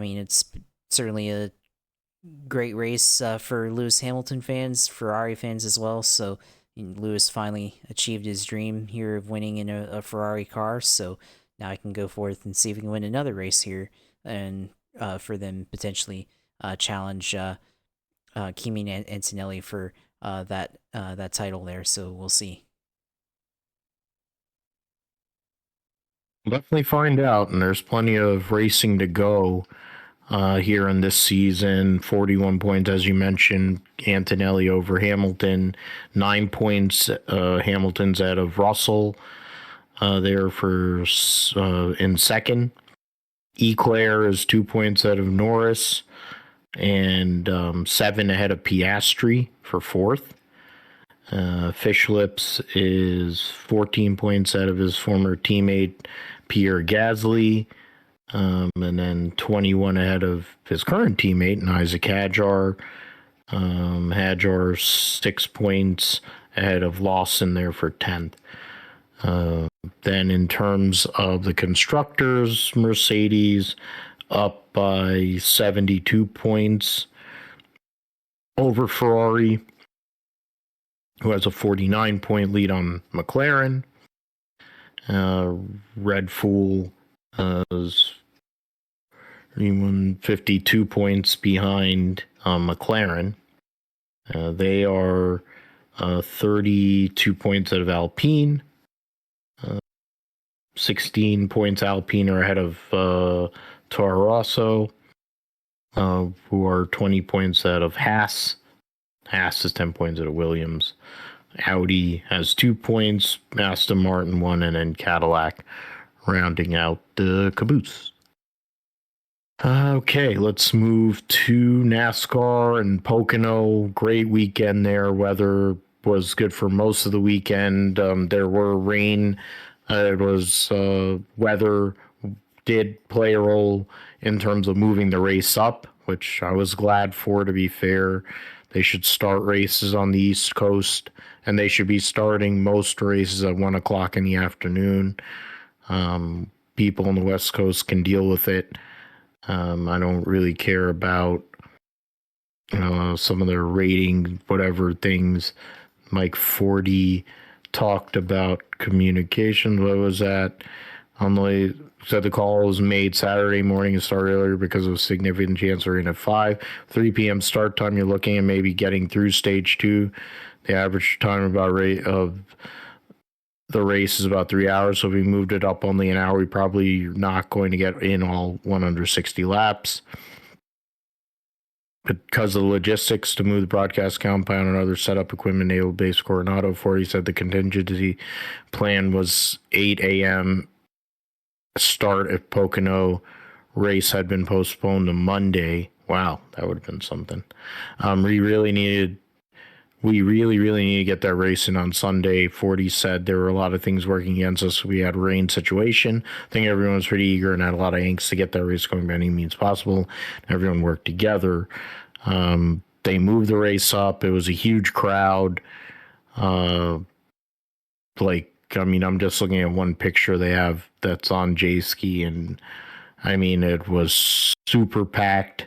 mean, it's certainly a great race for Lewis Hamilton fans, Ferrari fans as well. So Lewis finally achieved his dream here of winning in a Ferrari car. So now I can go forth and see if we can win another race here, and for them potentially challenge Kimi Antonelli for that title there. So we'll see. We'll definitely find out, and there's plenty of racing to go. here in this season. 41 points, as you mentioned, Antonelli over Hamilton. 9 points, Hamilton's out of Russell there for in second. Eclair is 2 points out of Norris and 7 ahead of Piastri for fourth. Fishlips is 14 points out of his former teammate Pierre Gasly, and then 21 ahead of his current teammate and Isaac Hadjar. Hadjar 6 points ahead of Lawson there for 10th. Then in terms of the constructors, Mercedes up by 72 points over Ferrari, who has a 49-point lead on McLaren. Red Bull is 52 points behind McLaren. They are 32 points out of Alpine. 16 points Alpine are ahead of Toro Rosso, who are 20 points out of Haas. Haas is 10 points out of Williams. Audi has 2 points, Aston Martin 1, and then Cadillac rounding out the caboose. Okay, let's move to NASCAR and Pocono. Great weekend there. Weather was good for most of the weekend. There were rain. It was weather did play a role in terms of moving the race up, which I was glad for, to be fair. They should start races on the East Coast, and they should be starting most races at 1 o'clock in the afternoon. People on the West Coast can deal with it. I don't really care about some of their rating, whatever things. Mike Forty talked about communication. What was that? Said the call was made Saturday morning and started earlier because of a significant chance of rain at 5. 3 p.m. start time, you're looking at maybe getting through stage 2. The average time about rate of the race is about 3 hours, so if we moved it up only an hour, we probably not going to get in all 160 laps. Because of the logistics to move the broadcast compound and other setup equipment, Naval Base Coronado 40 said the contingency plan was 8 a.m. start at Pocono. Race had been postponed to Monday. Wow, that would have been something. We really need to get that race in on Sunday. 40 said there were a lot of things working against us. We had a rain situation. I think everyone was pretty eager and had a lot of angst to get that race going by any means possible. Everyone worked together. They moved the race up. It was a huge crowd. I'm just looking at one picture they have that's on J-Ski, and it was super packed.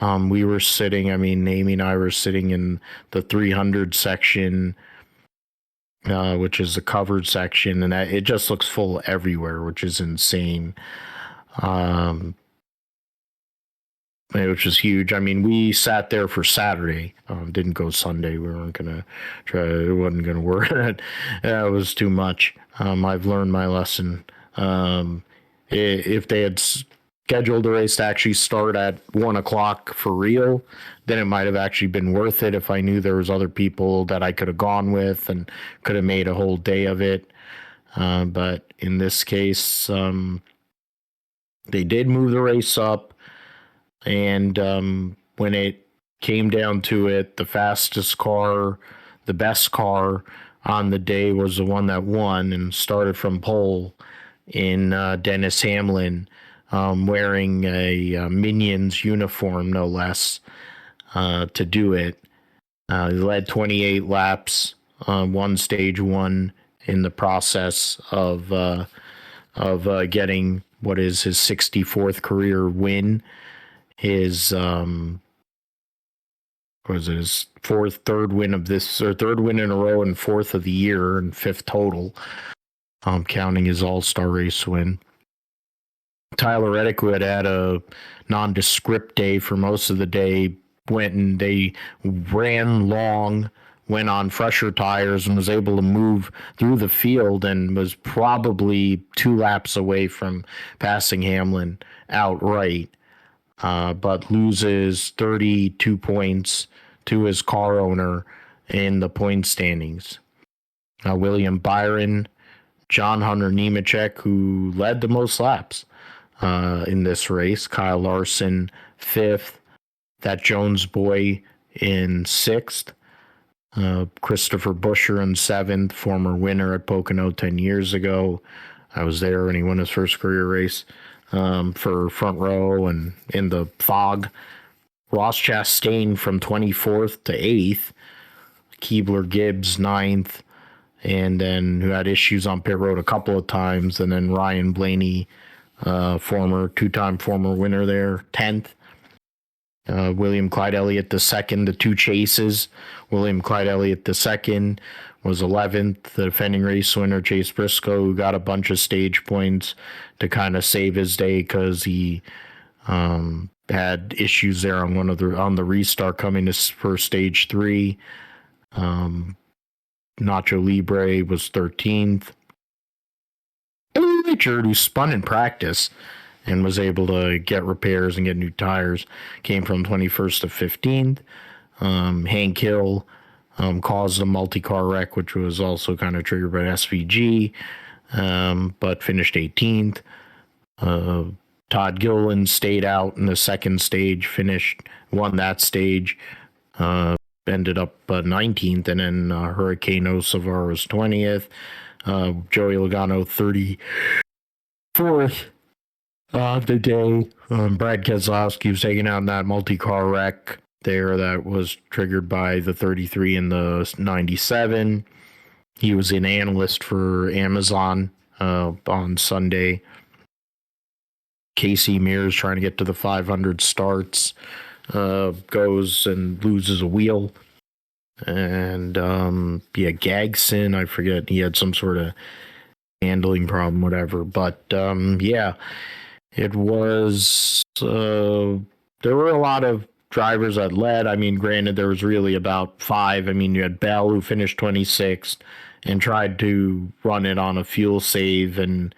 We were sitting, Amy and I were sitting in the 300 section, which is the covered section, and it just looks full everywhere, which is insane. Which was huge. We sat there for Saturday, didn't go Sunday. We weren't going to try, it wasn't going to work. It was too much. I've learned my lesson. If they had scheduled the race to actually start at 1 o'clock for real, then it might have actually been worth it if I knew there was other people that I could have gone with and could have made a whole day of it. But in this case, they did move the race up. And when it came down to it, the fastest car, the best car on the day was the one that won and started from pole in Dennis Hamlin, wearing a Minions uniform, no less, to do it. He led 28 laps, won stage 1 in the process of getting what is his 64th career win. His third win in a row and 4th of the year and 5th total, counting his all-star race win. Tyler Reddick, who had a nondescript day for most of the day, they ran long, went on fresher tires, and was able to move through the field and was probably 2 laps away from passing Hamlin outright. but loses 32 points to his car owner in the point standings. William Byron, John Hunter Nemechek, who led the most laps in this race. Kyle Larson, 5th. That Jones boy in 6th. Christopher Buescher in 7th, former winner at Pocono 10 years ago. I was there when he won his first career race for front row and in the fog. Ross Chastain from 24th to 8th. Keebler Gibbs 9th, and then who had issues on pit road a couple of times. And then Ryan Blaney, two-time former winner there, 10th. William Clyde Elliott II, the 2 chases. William Clyde Elliott II was 11th. The defending race winner, Chase Briscoe, who got a bunch of stage points to kind of save his day because he had issues there on the restart coming for stage 3. Nacho Libre was 13th. Richard, who spun in practice and was able to get repairs and get new tires, came from 21st to 15th. Hank Hill caused a multi-car wreck, which was also kind of triggered by SVG, but finished 18th. Todd Gilliland stayed out in the second stage, won that stage, ended up 19th, and then Hurricane Osavar was 20th. Joey Logano 34th the day. Brad Keselowski was taken out in that multi-car wreck there that was triggered by the 33 and the 97. He was an analyst for Amazon on Sunday. Casey Mears trying to get to the 500 starts, goes and loses a wheel. And Gagson, I forget, he had some sort of handling problem, whatever. But it was there were a lot of drivers that led. I mean, granted, there was really about 5. I mean, you had Bell, who finished 26th and tried to run it on a fuel save and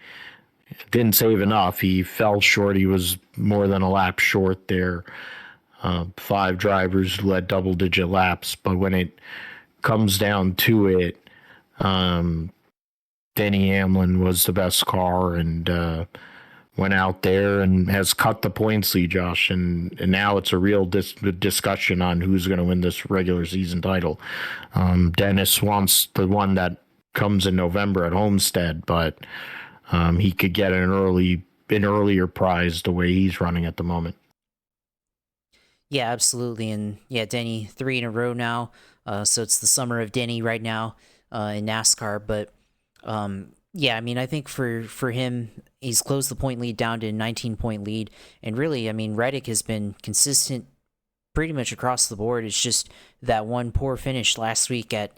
didn't save enough. He fell short. He was more than a lap short there. 5 drivers led double-digit laps, but when it comes down to it, Denny Hamlin was the best car and went out there and has cut the points lead, Josh, and now it's a real discussion on who's going to win this regular season title. Dennis wants the one that comes in November at Homestead, but he could get an earlier prize the way he's running at the moment. Yeah, absolutely. And yeah, Denny 3 in a row now. So it's the summer of Denny right now in NASCAR. But yeah, I mean, I think for him, he's closed the point lead down to a 19-point lead. And really, I mean, Reddick has been consistent pretty much across the board. It's just that one poor finish last week at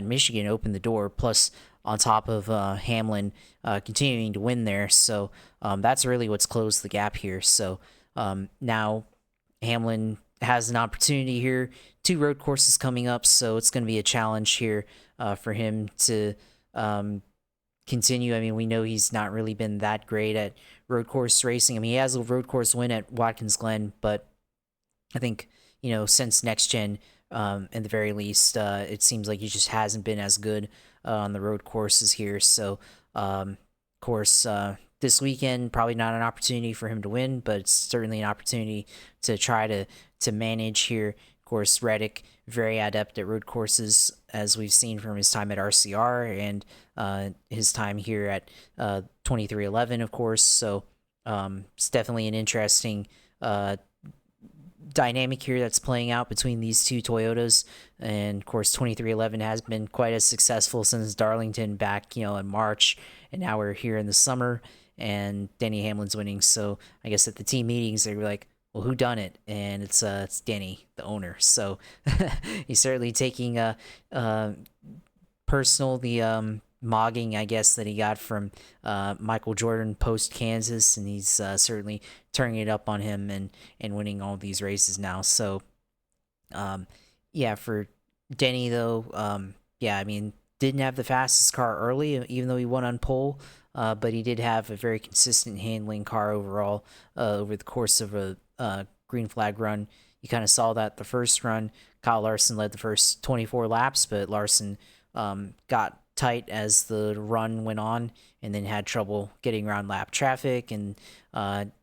Michigan opened the door. Plus, on top of Hamlin continuing to win there. So that's really what's closed the gap here. So now Hamlin has an opportunity here. 2 road courses coming up, so it's going to be a challenge here for him to continue. I mean, we know he's not really been that great at road course racing. I mean, he has a road course win at Watkins Glen, but I think, since Next Gen, at the very least, it seems like he just hasn't been as good on the road courses here. So, of course, this weekend, probably not an opportunity for him to win, but it's certainly an opportunity to try to manage here. Of course, Reddick, very adept at road courses, as we've seen from his time at RCR and his time here at 2311, of course. So it's definitely an interesting dynamic here that's playing out between these 2 Toyotas. And of course, 2311 has been quite as successful since Darlington back, in March, and now we're here in the summer and Denny Hamlin's winning. So I guess at the team meetings, they were like, well, who done it? And it's Denny, the owner. So he's certainly taking personal the mogging, I guess, that he got from Michael Jordan post Kansas, and he's certainly turning it up on him and winning all these races now. So for Denny though, I mean, didn't have the fastest car early, even though he won on pole. But he did have a very consistent handling car overall over the course of green flag run. You kind of saw that the first run, Kyle Larson led the first 24 laps, but Larson got tight as the run went on and then had trouble getting around lap traffic, and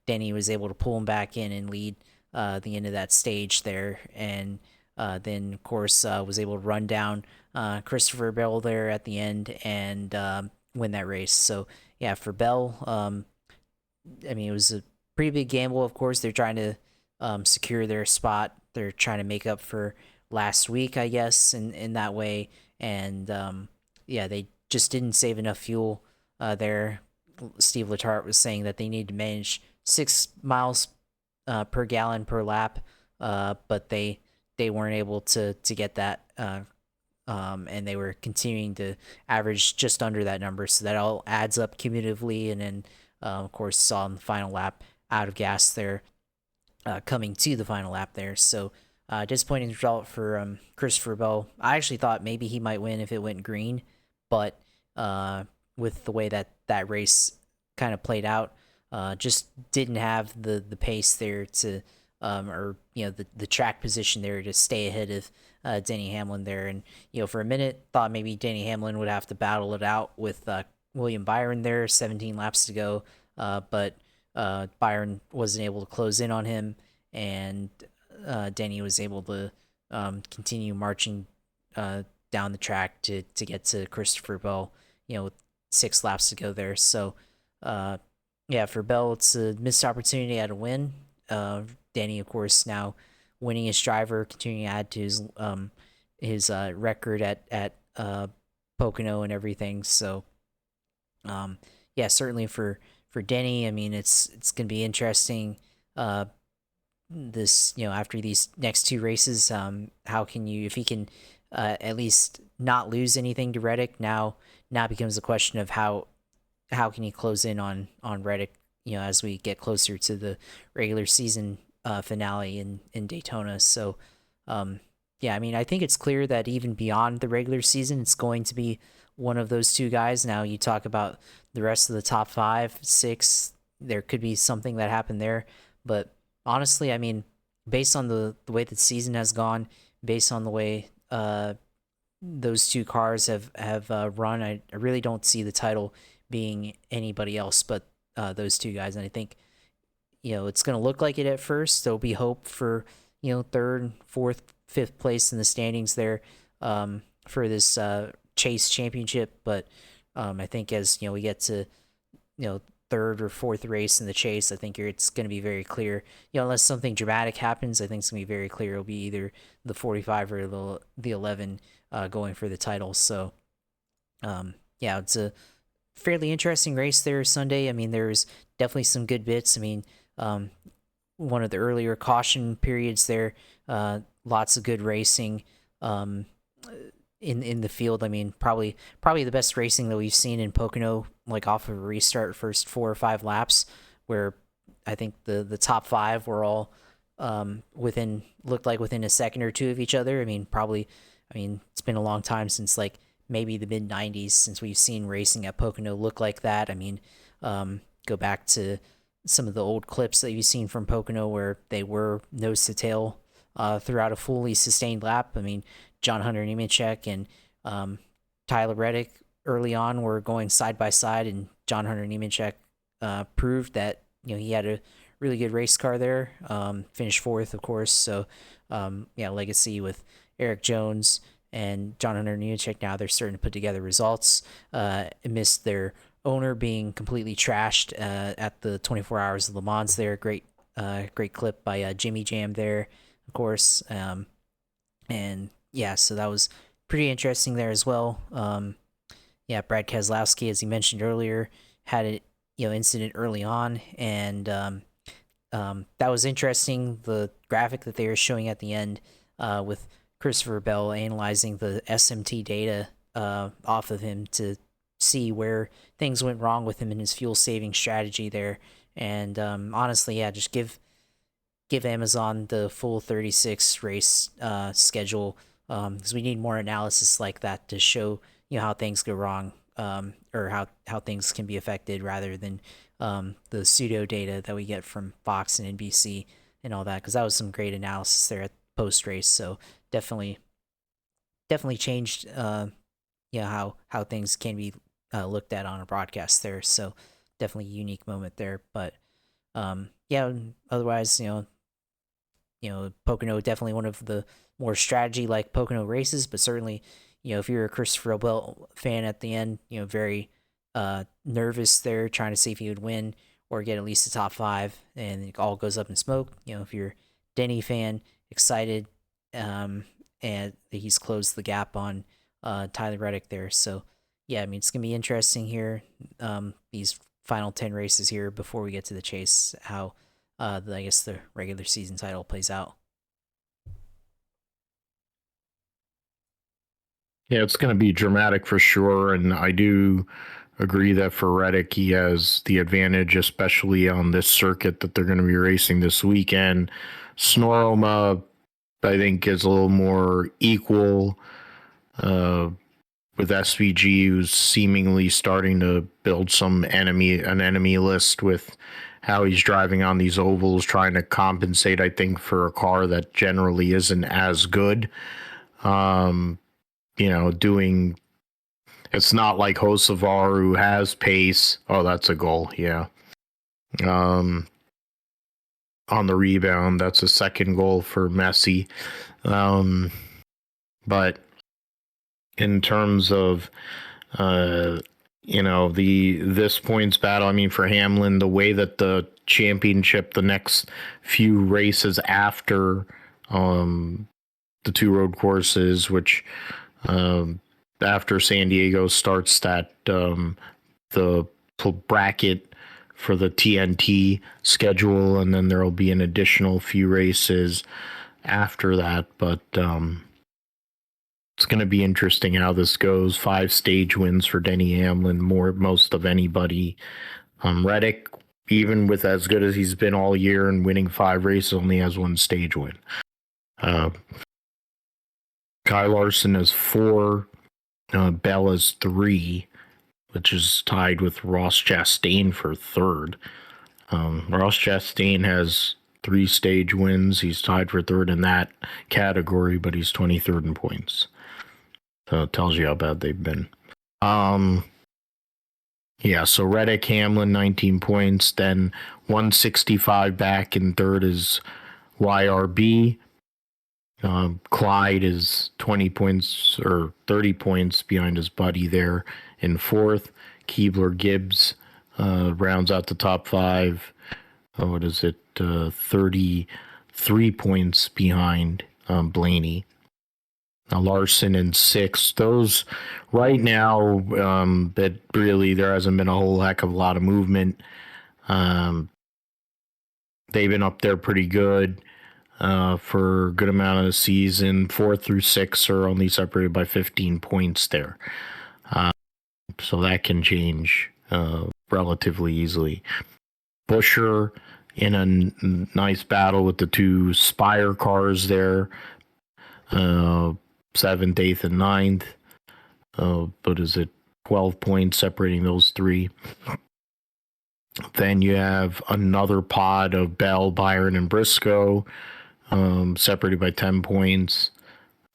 Denny was able to pull him back in and lead the end of that stage there, and then of course was able to run down Christopher Bell there at the end and win that race. So yeah, for Bell, I mean, it was a pretty big gamble. Of course, they're trying to secure their spot. They're trying to make up for last week, I guess, in that way. And yeah, they just didn't save enough fuel there. Steve Letarte was saying that they need to manage 6 miles per gallon per lap, but they weren't able to get that. And they were continuing to average just under that number, so that all adds up cumulatively. And then, of course, saw in the final lap out of gas there, coming to the final lap there. So disappointing result for Christopher Bell. I actually thought maybe he might win if it went green, but with the way that race kind of played out, just didn't have the pace there to or the track position there to stay ahead of Denny Hamlin there. And for a minute thought maybe Denny Hamlin would have to battle it out with William Byron there, 17 laps to go, but Byron wasn't able to close in on him, and Denny was able to continue marching down the track to get to Christopher Bell, with 6 laps to go there. So yeah, for Bell, it's a missed opportunity at a win. Denny, of course, now winning his driver, continuing to add to his record at Pocono and everything. So yeah, certainly for Denny, I mean, it's gonna be interesting. This after these next 2 races, how can you, if he can at least not lose anything to Reddick, now becomes a question of how can he close in on Reddick, as we get closer to the regular season finale in Daytona. So yeah, I mean, I think it's clear that even beyond the regular season, it's going to be one of those 2 guys. Now you talk about the rest of the top 5, 6, there could be something that happened there, but honestly, I mean, based on the way the season has gone, based on the way those 2 cars have run, I really don't see the title being anybody else but those 2 guys. And I think it's going to look like it at first. There'll be hope for 3rd, 4th, 5th place in the standings there for this Chase Championship, but I think as we get to 3rd or 4th race in the Chase, I think it's going to be very clear. Unless something dramatic happens, I think it's going to be very clear. It'll be either the 45 or the 11 going for the title. So yeah, it's a fairly interesting race there Sunday. I mean, there's definitely some good bits. I mean, one of the earlier caution periods there, lots of good racing in the field. I mean, probably the best racing that we've seen in Pocono, like off of a restart, first 4 or 5 laps, where I think the top 5 were all looked like within a second or 2 of each other. I mean, it's been a long time since like maybe the mid 90s since we've seen racing at Pocono look like that. I mean, go back to some of the old clips that you've seen from Pocono where they were nose to tail throughout a fully sustained lap. I mean, John Hunter Nemechek and Tyler Reddick early on were going side by side, and John Hunter Nemechek proved that he had a really good race car there. Finished 4th, of course. So yeah, legacy with Eric Jones and John Hunter Nemechek. Now they're starting to put together results amidst their owner being completely trashed at the 24 Hours of Le Mans there. Great clip by Jimmy Jam there, of course. And yeah, so that was pretty interesting there as well. Yeah, Brad Keselowski, as you mentioned earlier, had an incident early on, and that was interesting. The graphic that they were showing at the end with Christopher Bell analyzing the SMT data off of him to see where things went wrong with him in his fuel saving strategy there. And honestly, yeah, just give Amazon the full 36 race schedule, because we need more analysis like that to show how things go wrong, or how things can be affected, rather than the pseudo data that we get from Fox and NBC. and all that, because that was some great analysis there at post race. So definitely changed how things can be looked at on a broadcast there. So definitely a unique moment there. But yeah, otherwise, Pocono definitely one of the more strategy like Pocono races, but certainly, if you're a Christopher Bell fan at the end, very nervous there, trying to see if he would win or get at least the top 5, and it all goes up in smoke. If you're Denny fan, excited, and he's closed the gap on Tyler Reddick there. So yeah, I mean, it's gonna be interesting here. These final 10 races here before we get to the chase, how I guess the regular season title plays out. Yeah, it's going to be dramatic for sure. And I do agree that for Reddick, he has the advantage, especially on this circuit that they're going to be racing this weekend. Snoroma, I think, is a little more equal with SVG, who's seemingly starting to build an enemy list with how he's driving on these ovals, trying to compensate, I think, for a car that generally isn't as good. Doing it's not like Hocevar, who has pace. Oh, that's a goal. Yeah. On the rebound, that's a second goal for Messi. But in terms of this points battle, I mean, for Hamlin, the way that the championship, the next few races after the 2 road courses, which after San Diego starts that the bracket for the TNT schedule, and then there'll be an additional few races after that. But it's going to be interesting how this goes. 5 stage wins for Denny Hamlin, most of anybody. Reddick, even with as good as he's been all year and winning 5 races, only has 1 stage win. Kyle Larson has 4. Bell has 3, which is tied with Ross Chastain for 3rd. Ross Chastain has 3 stage wins. He's tied for 3rd in that category, but he's 23rd in points. So it tells you how bad they've been. Yeah, so Reddick, Hamlin, 19 points. Then 165 back in 3rd is YRB. Clyde is 20 points or 30 points behind his buddy there in 4th. Keebler Gibbs rounds out the top 5. What is it? 33 points behind Blaney. Now Larson in 6th. Those right now, that really there hasn't been a whole heck of a lot of movement. They've been up there pretty good. For a good amount of the season. 4 through 6 are only separated by 15 points there. So that can change relatively easily. Busher in a nice battle with the 2 Spire cars there. 7th, 8th, and 9th. But is it 12 points separating those 3? Then you have another pod of Bell, Byron, and Briscoe. Separated by 10 points.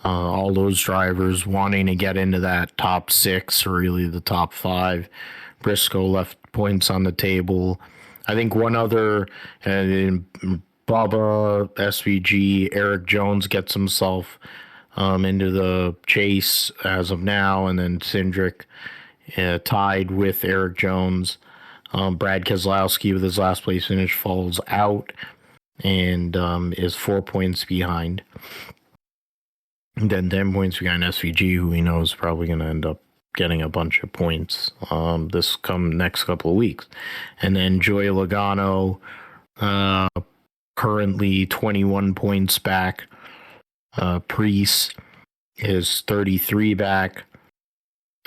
All those drivers wanting to get into that top 6 or really the top 5. Briscoe left points on the table. I think one other, Bubba, SVG, Eric Jones gets himself into the chase as of now, and then Cindric tied with Eric Jones. Brad Keselowski with his last place finish falls out and is 4 points behind. And then 10 points behind SVG, who we know is probably going to end up getting a bunch of points next couple of weeks. And then Joey Logano, currently 21 points back. Prix is 33 back,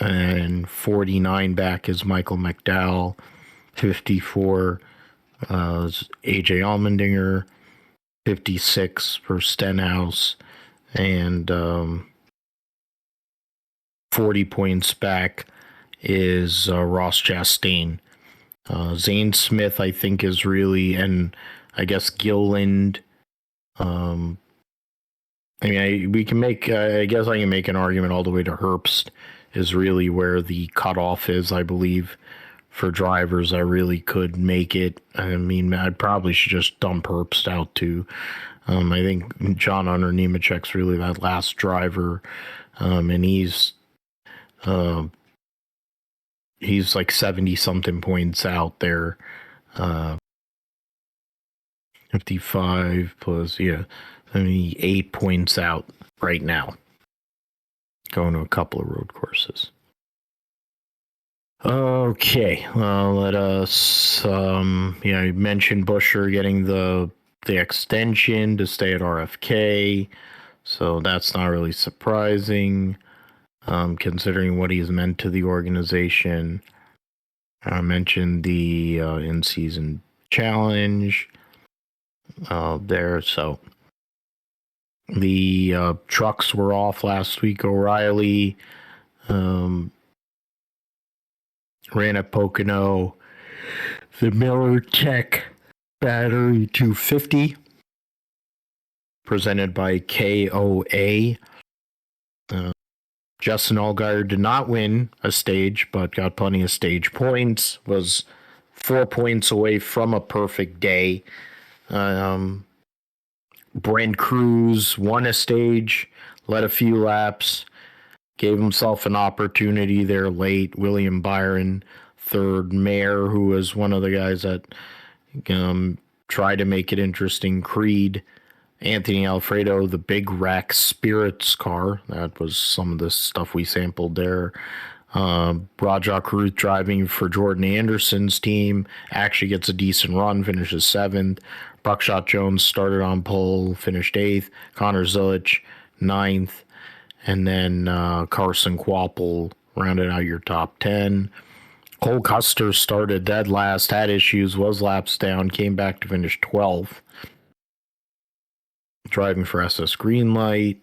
and 49 back is Michael McDowell. 54 is AJ Allmendinger. 56 for Stenhouse, and 40 points back is Ross Chastain. Zane Smith, I think, is really, and I guess Gilliland I mean, we can make. I guess I can make an argument all the way to Herbst is really where the cutoff is. I believe for drivers, I really could make it. I mean, I probably should just dump Herbst out too. I think John Hunter Nemechek's really that last driver, and he's like 70 something points out there. 55 plus 78 points out right now. Going to a couple of road courses. Okay, well, let us. I mentioned Buescher getting the extension to stay at RFK, so that's not really surprising, considering what he's meant to the organization. I mentioned the in-season challenge there, so the trucks were off last week. O'Reilly ran at Pocono. The Miller Tech Battery 250, presented by KOA. Justin Allgaier did not win a stage, but got plenty of stage points. Was 4 points away from a perfect day. Brent Cruz won a stage, led a few laps, gave himself an opportunity there late. William Byron, third. Mayer, who was one of the guys that tried to make it interesting. Creed, Anthony Alfredo, the Big Rack Spirits car. That was some of the stuff we sampled there. Rajak Ruth driving for Jordan Anderson's team actually gets a decent run, finishes 7th. Buckshot Jones started on pole, finished 8th. Connor Zilich, 9th. And then Carson Quapple rounded out your top 10. Cole Custer started dead last, had issues, was laps down, came back to finish 12th. Driving for SS Greenlight.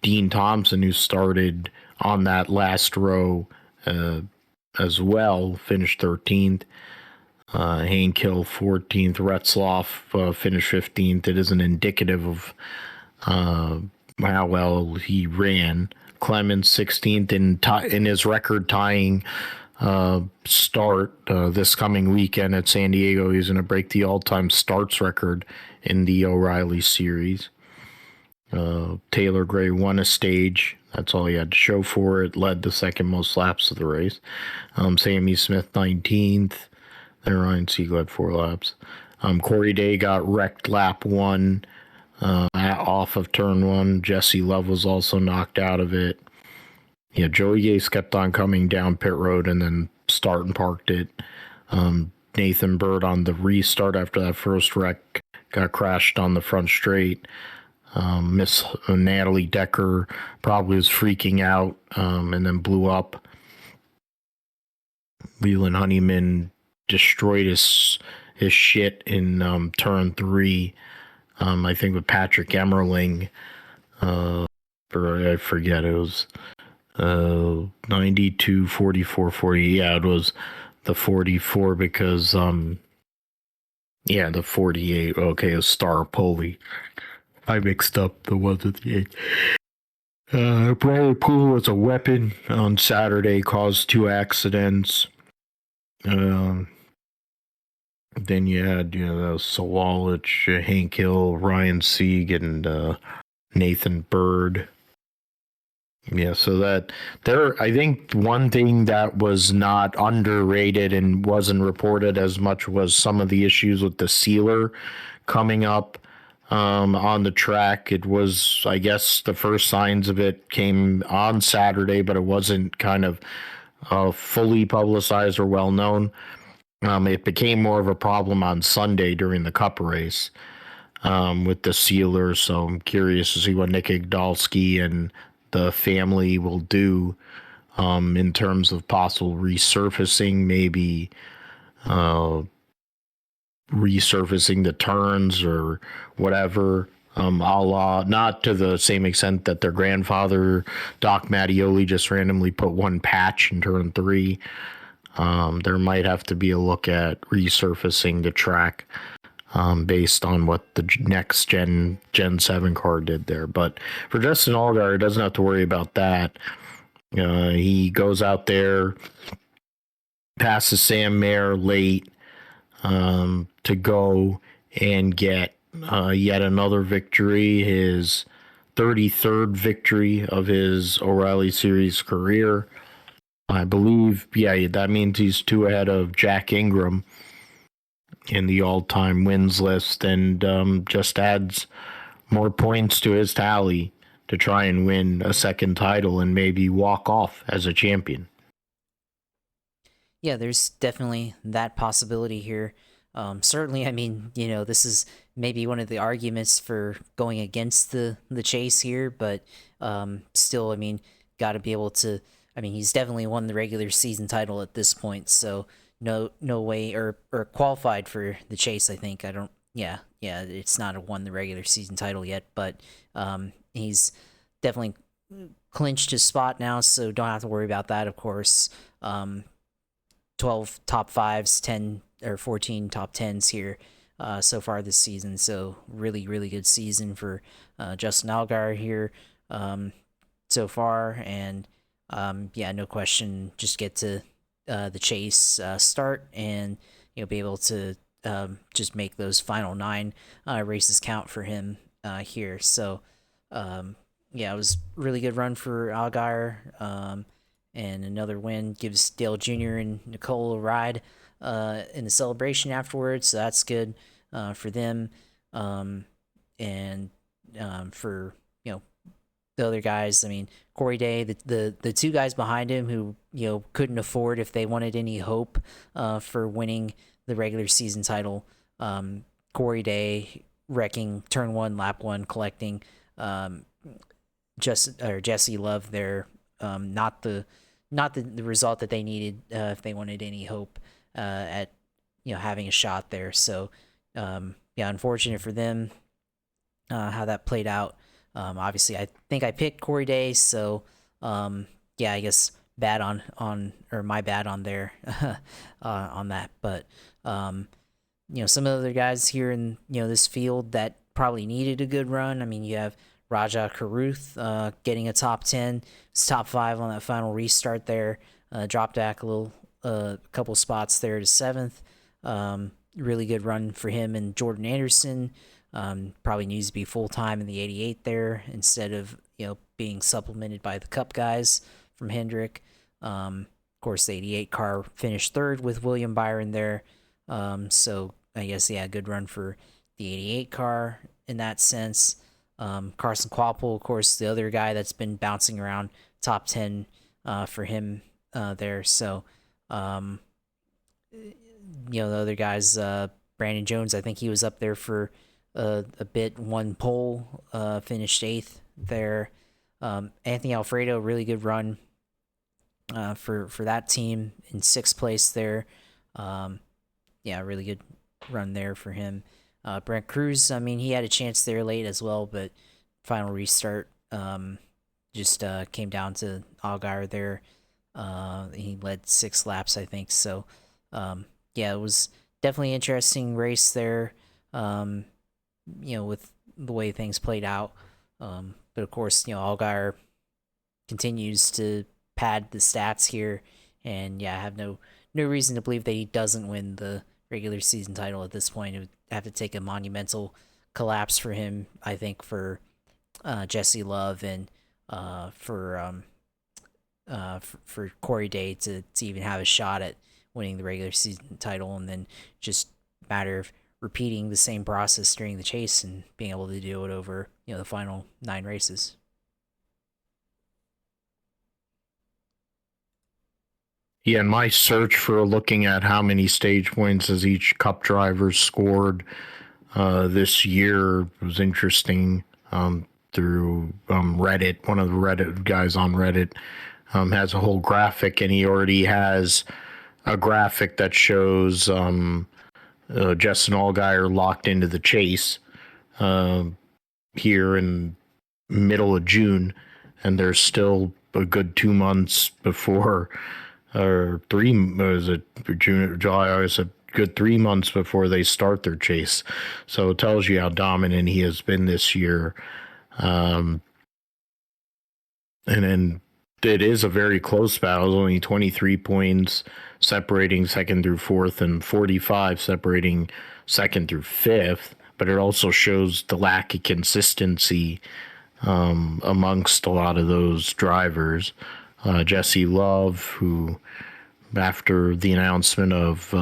Dean Thompson, who started on that last row as well, finished 13th. Hank Hill 14th. Retzloff finished 15th. It isn't indicative of how well he ran. Clemens 16th in his record tying start this coming weekend at San Diego. He's going to break the all-time starts record in the O'Reilly series. Taylor Gray won a stage. That's all he had to show for it. Led the second most laps of the race. Sammy Smith 19th. Then Ryan Siegel had 4 laps. Corey Day got wrecked lap 1 off of turn 1. Jesse Love was also knocked out of it. Yeah, Joey Gase kept on coming down pit road and then start and parked it. Nathan Bird on the restart after that first wreck got crashed on the front straight. Miss Natalie Decker probably was freaking out and then blew up. Leland Honeyman destroyed his shit in turn 3. I think with Patrick Emmerling. I forget, it was 92, 44, 40. Yeah, it was the 44 because the 48. Okay, it was Star Poli. I mixed up the ones with the 8. Brian Poole was a weapon on Saturday, caused 2 accidents. Then you had Sawalich, Hank Hill, Ryan Sieg, and Nathan Bird. Yeah, so that I think one thing that was not underrated and wasn't reported as much was some of the issues with the sealer coming up on the track. It was, I guess, the first signs of it came on Saturday, but it wasn't kind of fully publicized or well known. It became more of a problem on Sunday during the Cup race with the sealer. So I'm curious to see what Nick Igdalski and the family will do in terms of possible resurfacing, maybe resurfacing the turns or whatever. Not to the same extent that their grandfather, Doc Mattioli, just randomly put 1 patch in turn 3. There might have to be a look at resurfacing the track based on what the next Gen 7 car did there. But for Justin Allgaier, he doesn't have to worry about that. He goes out there, passes Sam Mayer late to go and get yet another victory, his 33rd victory of his O'Reilly Series career. I believe, yeah, that means he's 2 ahead of Jack Ingram in the all-time wins list, and just adds more points to his tally to try and win a second title and maybe walk off as a champion. Yeah, there's definitely that possibility here. Certainly, I mean, this is maybe one of the arguments for going against the chase here, but still, I mean, got to be able to. I mean, he's definitely won the regular season title at this point, so no way or qualified for the chase. I think I don't. Yeah, it's not a won the regular season title yet, but he's definitely clinched his spot now, so don't have to worry about that. Of course. 12 top 5s, 10 or 14 top 10s here so far this season. So really, really good season for Justin Allgaier here so far. And yeah, no question, just get to the chase start and be able to just make those final 9 races count for him here. So yeah, it was a really good run for Allgaier. And another win gives Dale Jr. and Nicole a ride in the celebration afterwards. So that's good for them. And for the other guys, I mean, Corey Day, the 2 guys behind him who couldn't afford if they wanted any hope for winning the regular season title. Corey Day wrecking turn 1, lap 1, collecting Jesse Love there. Not the result that they needed if they wanted any hope at having a shot there. So yeah, unfortunate for them how that played out. Obviously, I think I picked Corey Day, so yeah, I guess bad on my bad on there on that. But some of the other guys here in this field that probably needed a good run. I mean, you have Raja Karuth getting a top 10. It's top 5 on that final restart there. Dropped back a couple spots there to 7th. Really good run for him and Jordan Anderson. Probably needs to be full-time in the 88 there instead of being supplemented by the Cup guys from Hendrick. Of course, the 88 car finished 3rd with William Byron there. So I guess, yeah, good run for the 88 car in that sense. Carson Kvapil, of course, the other guy that's been bouncing around top 10 for him there. So, the other guys, Brandon Jones, I think he was up there for a bit, 1 pole, finished 8th there. Anthony Alfredo, really good run for that team in 6th place there. Yeah, really good run there for him. Brent Cruz, I mean, he had a chance there late as well, but final restart just came down to Allgaier there. He led 6 laps, I think. So, yeah, it was definitely an interesting race there, with the way things played out. But, of course, Allgaier continues to pad the stats here. And, yeah, I have no reason to believe that he doesn't win the regular season title at this point. It would have to take a monumental collapse for him, I think, for Jesse Love and for Corey Day to even have a shot at winning the regular season title, and then just a matter of repeating the same process during the chase and being able to do it over the final 9 races. Yeah, in my search for looking at how many stage points has each Cup driver scored this year was interesting. Through Reddit, one of the Reddit guys on Reddit has a whole graphic, and he already has a graphic that shows Justin Allgaier locked into the chase here in middle of June, and there's still a good 2 months before, or 3, was it June, July, August, good 3 months before they start their chase. So it tells you how dominant he has been this year. And then it is a very close battle. It's only 23 points separating second through fourth and 45 separating second through fifth. But it also shows the lack of consistency amongst a lot of those drivers. Jesse Love, who after the announcement of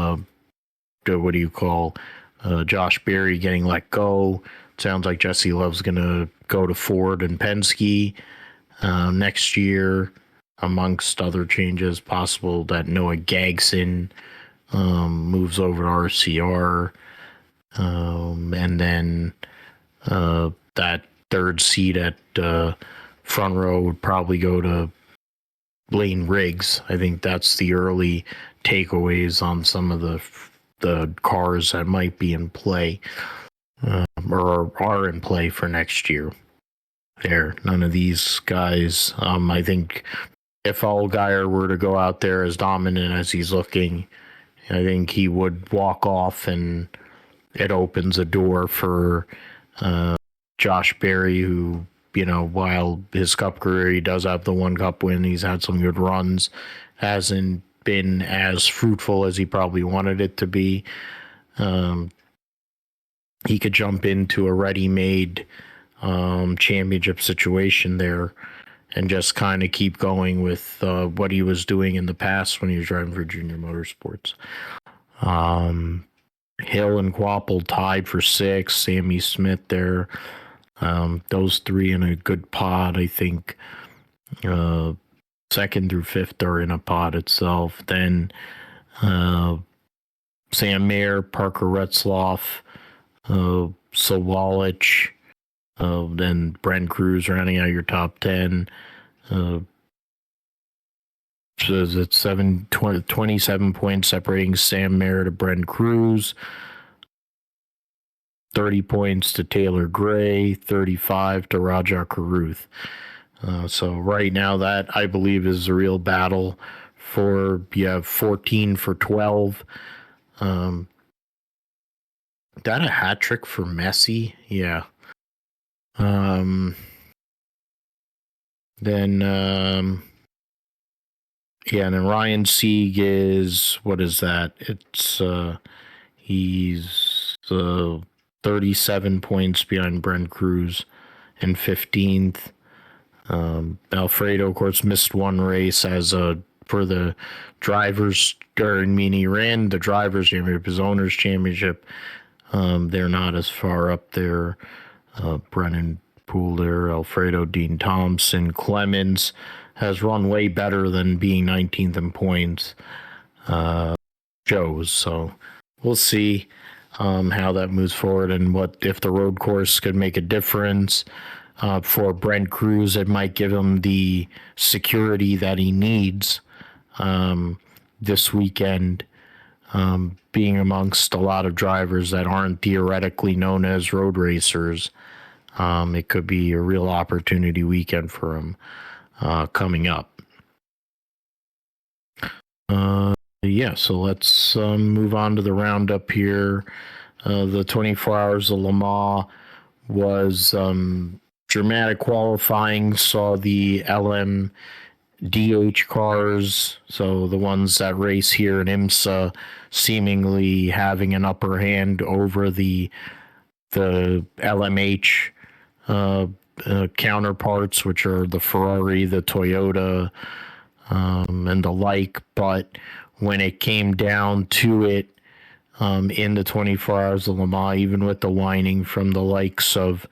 Josh Berry getting let go, it sounds like Jesse Love's going to go to Ford and Penske next year, amongst other changes. Possible that Noah Gagson moves over to RCR, and then that third seat at front row would probably go to Lane Riggs. I think that's the early takeaways on some of the cars that might be in play or are in play for next year. None of these guys. I think if Allgaier were to go out there as dominant as he's looking, I think he would walk off, and it opens a door for Josh Berry, who, while his Cup career, he does have the one Cup win. He's had some good runs. Hasn't been as fruitful as he probably wanted it to be. He could jump into a ready-made championship situation there and just kind of keep going with what he was doing in the past when he was driving for Junior Motorsports. Hill and Quapple tied for sixth. Sammy Smith there. Those three in a good pod, I think. Second through fifth are in a pod itself. Then Sam Mayer, Parker Retzloff, Sawalich, then Brent Cruz rounding out your top 10. So it's 27 points separating Sam Mayer to Brent Cruz. 30 points to Taylor Gray, 35 to Raja Karuth. So right now that, I believe, is a real battle you have 14 for 12. That a hat trick for Messi? Yeah. And then Ryan Sieg is, what is that? It's he's 37 points behind Brent Cruz in 15th. Alfredo, of course, missed one race for the drivers, he ran the drivers championship, his owners championship. They're not as far up there. Brennan Poole, Alfredo, Dean Thompson, Clemens has run way better than being 19th in points. Joe's, so we'll see how that moves forward, and what if the road course could make a difference. For Brent Cruz, it might give him the security that he needs this weekend, being amongst a lot of drivers that aren't theoretically known as road racers. It could be a real opportunity weekend for him coming up. So let's move on to the roundup here. The 24 Hours of Le Mans was dramatic qualifying, saw the LMDH cars, so the ones that race here in IMSA, seemingly having an upper hand over the LMH counterparts, which are the Ferrari, the Toyota, and the like. But when it came down to it, in the 24 Hours of Le Mans, even with the whining from the likes of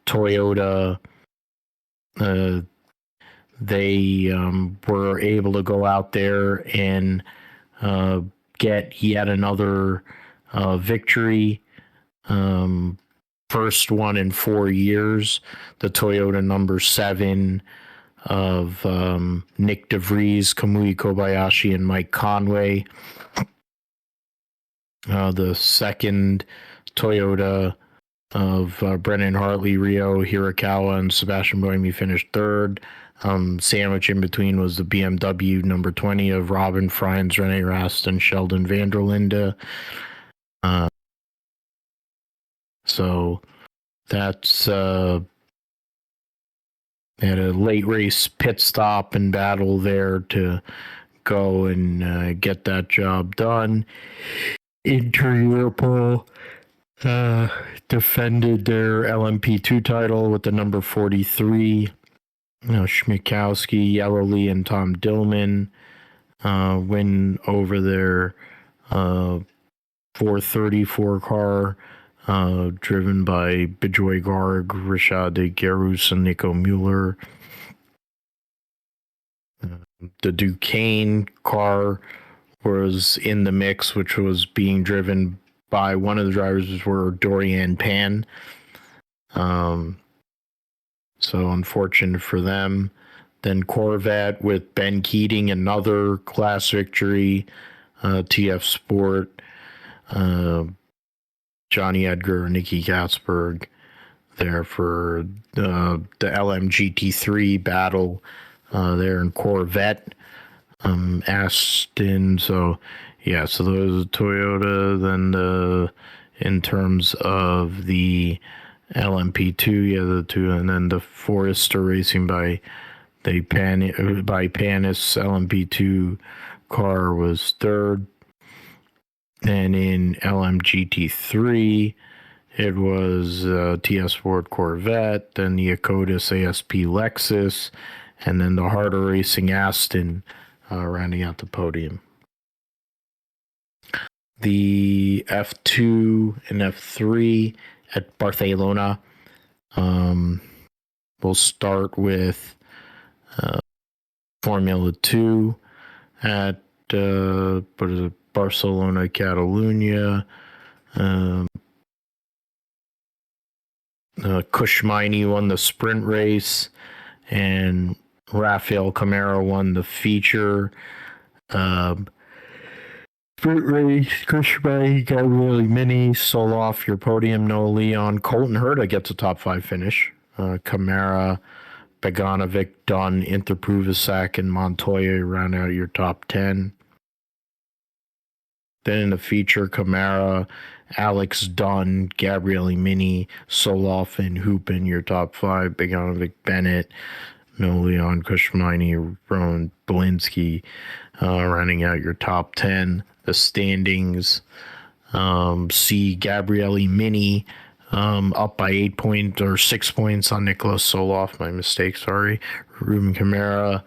Toyota, they were able to go out there and get yet another victory. First one in 4 years. The Toyota number 7 of Nick DeVries, Kamui Kobayashi, and Mike Conway. The second Toyota of Brennan Hartley, Rio Hirakawa, and Sebastian Buemi finished third. Sandwich in between was the BMW number 20 of Robin Friends, Rene Rast, and Sheldon van der Linde. So that's had a late race pit stop and battle there to go and get that job done. Intereuropol defended their LMP2 title with the number 43. Schmiekowski, Yellowly, and Tom Dillman win over their 434 car, driven by Bijoy Garg, Rashad Garus, and Nico Mueller. The Duquesne car was in the mix, which was being driven by one of the drivers were Dorian Pan. So unfortunate for them. Then Corvette with Ben Keating, another class victory. TF Sport, Johnny Edgar, Nicky Gatsberg there for the LMGT3 battle there in Corvette. Aston, so those are Toyota. Then in terms of the LMP2, the two, and then the Forester Racing by Panis LMP2 car was third. And in LMGT3, it was TS Ford Corvette, then the Akotis ASP Lexus, and then the Harder Racing Aston rounding out the podium. The F2 and F3 at Barcelona. We'll start with Formula 2 at Barcelona, Catalunya. Kushmaini won the sprint race, and Rafael Camara won the feature. Sprint race, Kushmaini got really mini, Soloff your podium, Noah Leon. Colton Herta gets a top 5 finish. Camara, Beganovic, Dunn, Interpruvasak, and Montoya round out your top 10. Then in the feature, Camara, Alex Dunn, Gabriele Mini, Soloff, and Hoopin, your top 5. Beganovic, Bennett, Leon, Kushmaini, Rowan Belinsky, rounding out your top 10. The standings, see Gabriele Mini up by 8 points or 6 points on Nicholas Soloff. My mistake, sorry. Ruben Camara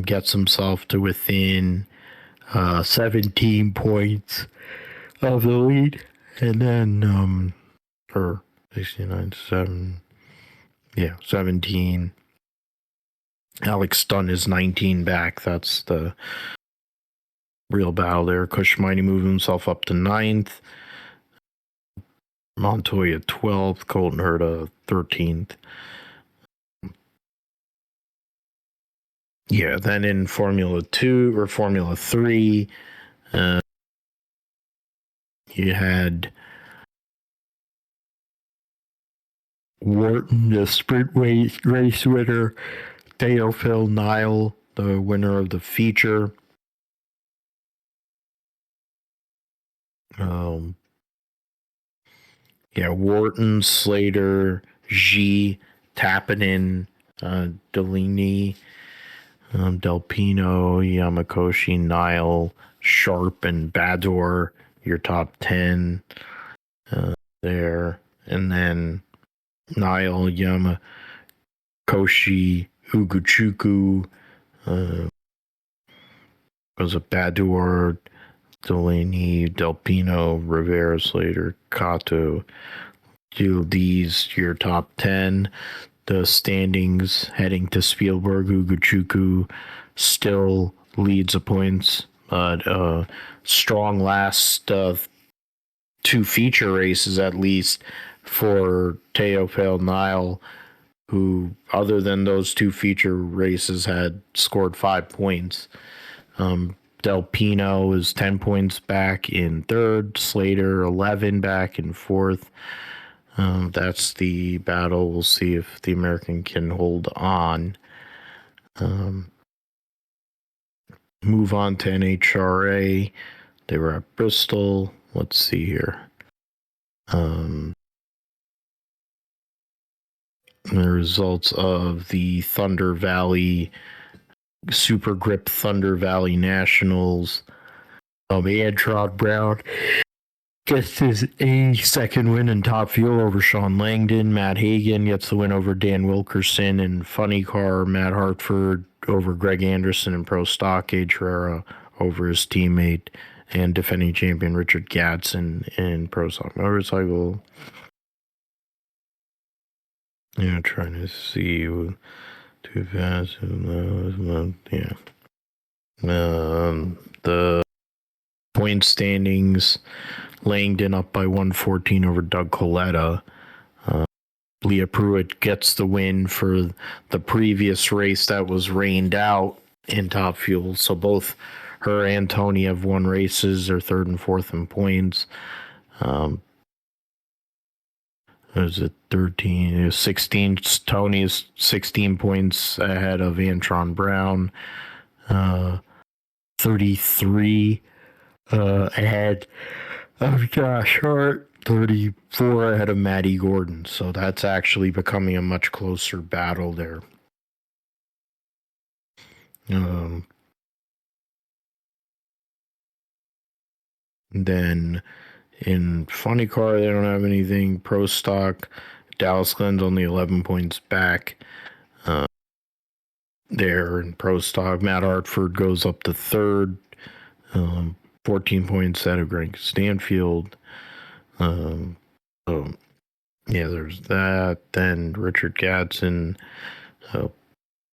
gets himself to within 17 points of the lead. And then, or 69, 17. Alex Dunn is 19 back. That's the real battle there. Kushmaini moved himself up to 9th. Montoya 12th. Colton Herta 13th. Yeah, then in Formula 2 or Formula 3, you had Wharton, the sprint race winner, Theophil Nile, the winner of the feature. Wharton, Slater, G, Tappinen, Delaney, Delpino, Yamakoshi, Nile, Sharp, and Bador, your top 10 there. And then Nile, Yamakoshi, Uguchuku, was a Bador, Delaney, Delpino, Rivera, Slater, Kato, Gildiz, your top 10. The standings heading to Spielberg, Uguchuku still leads the points, but strong last 2 feature races at least for Teofil Nile, who other than those 2 feature races had scored 5 points. Delpino is 10 points back in 3rd, Slater 11 back in 4th. That's the battle. We'll see if the American can hold on. Move on to NHRA. They were at Bristol. Let's see here. The results of the Thunder Valley Super Grip Thunder Valley Nationals. Antron Brown gets his second win in top fuel over Sean Langdon. Matt Hagan gets the win over Dan Wilkerson in Funny Car. Matt Hartford over Greg Anderson in Pro Stock. Herrera over his teammate and defending champion Richard Gadsden in Pro Stock Motorcycle. Yeah, trying to see too fast. Yeah. The point standings: Langdon up by 114 over Doug Coletta. Leah Pruitt gets the win for the previous race that was rained out in top fuel. So both her and Tony have won races. They're third and fourth in points. Was it 13? It was 16. Tony is 16 points ahead of Antron Brown. 33 ahead of Josh Hart. 34 ahead of Maddie Gordon. So that's actually becoming a much closer battle there. Then in Funny Car, they don't have anything. Pro Stock, Dallas Glenn's only 11 points back. There in Pro Stock, Matt Hartford goes up to third, 14 points out of Greg Stanfield. So yeah, there's that. Then Richard Gadsden,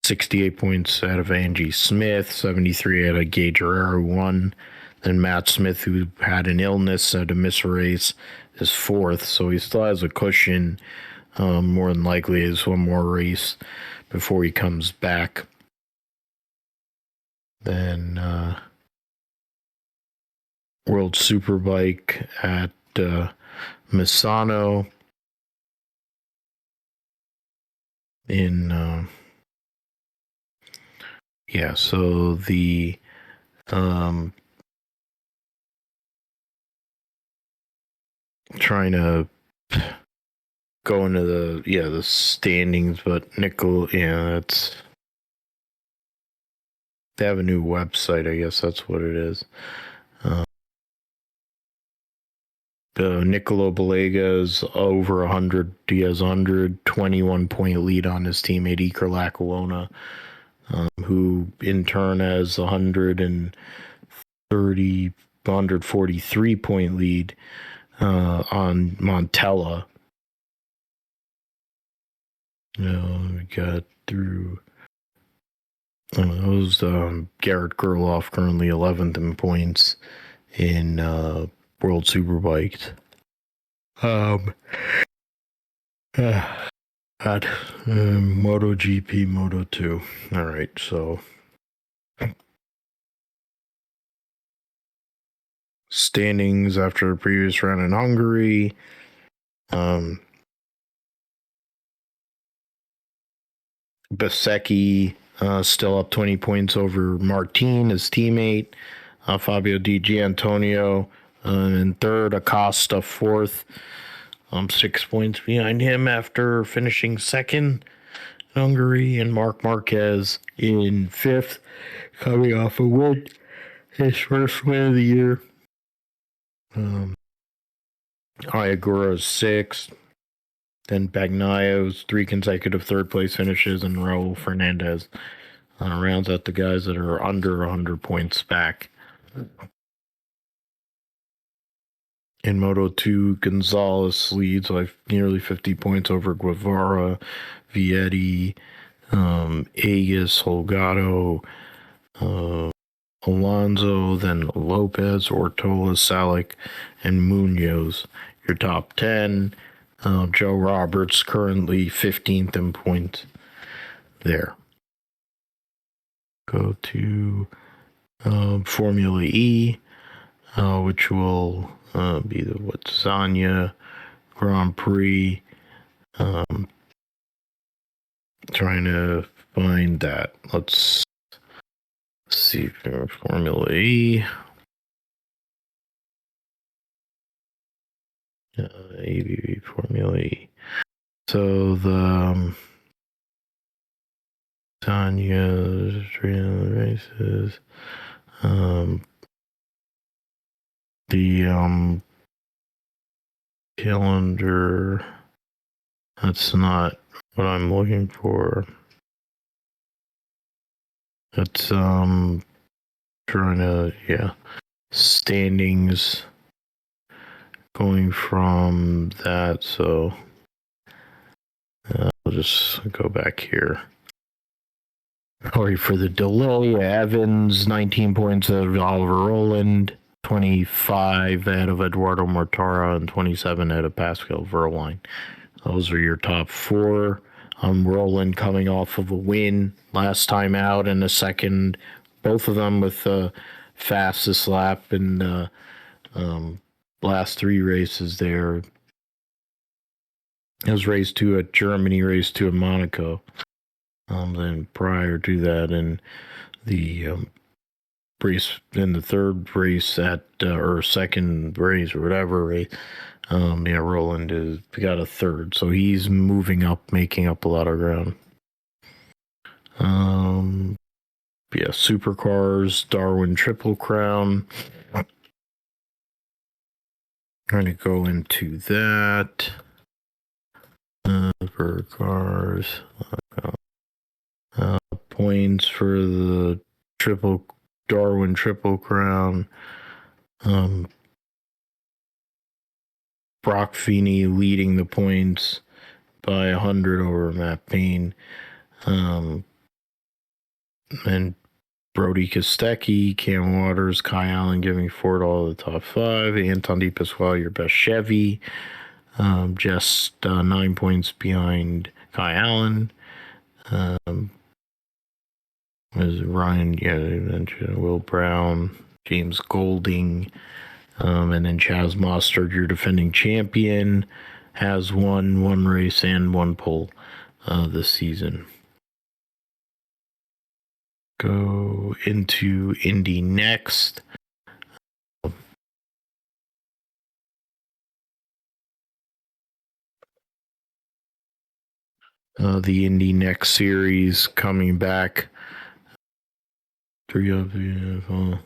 68 points out of Angie Smith, 73 out of Gage Herrera, who won. Then Matt Smith, who had an illness, had to miss a race, is fourth. So he still has a cushion. More than likely is one more race before he comes back. Then World Superbike at Misano in so the trying to go into the standings, but that's they have a new website, I guess that's what it is. Nicolo Balega is over 100. He has 121 point lead on his teammate Iker Lackawanna, who in turn has 143 point lead on Montella. We got through those. Garrett Gerloff currently 11th in points in World Superbike. At MotoGP, Moto2. All right, so standings after the previous round in Hungary. Bezzecchi still up 20 points over Martin, his teammate. Fabio Di Gianantonio in third. Acosta fourth. 6 points behind him after finishing second in Hungary. And Marc Marquez in fifth, coming off a win. His first win of the year. Ayagura's sixth. Then Bagnaio's 3 consecutive third place finishes, and Raul Fernandez rounds out the guys that are under 100 points back. In Moto2, Gonzalez leads like nearly 50 points over Guevara, Vietti, Agus, Holgado, Alonso, then Lopez, Ortola, Salic, and Munoz. Your top 10. Joe Roberts currently 15th in points there. Go to Formula E, which will be the Sanya Grand Prix. Trying to find that. Let's see. Formula E. ABB Formula E. So the Sanya races. The calendar. That's not what I'm looking for. That's trying to standings going from that. So I'll just go back here. Sorry for the delay. Evans 19 points ahead of Oliver Rowland, 25 ahead of Eduardo Mortara, and 27 ahead of Pascal Wehrlein. Those are your top four. Rowland coming off of a win last time out in the second, both of them with the fastest lap in the last three races there. It was race 2 at Germany, race 2 at Monaco. Then prior to that, in the race, in the third race at or second race or whatever race, Rowland got a third, so he's moving up, making up a lot of ground. Supercars, Darwin Triple Crown. Trying to go into that. Supercars. Points for the Darwin Triple Crown. Brock Feeney leading the points by 100 over Matt Payne. And Brody Kostecki, Cam Waters, Kai Allen giving Ford all the top 5. Anton De Pasquale, your best Chevy. Just 9 points behind Kai Allen. Was Ryan, mentioned Will Brown, James Golding, and then Chaz Mostert, your defending champion, has won one race and one pole this season. Go into Indy next. The Indy next series coming back. 3 of the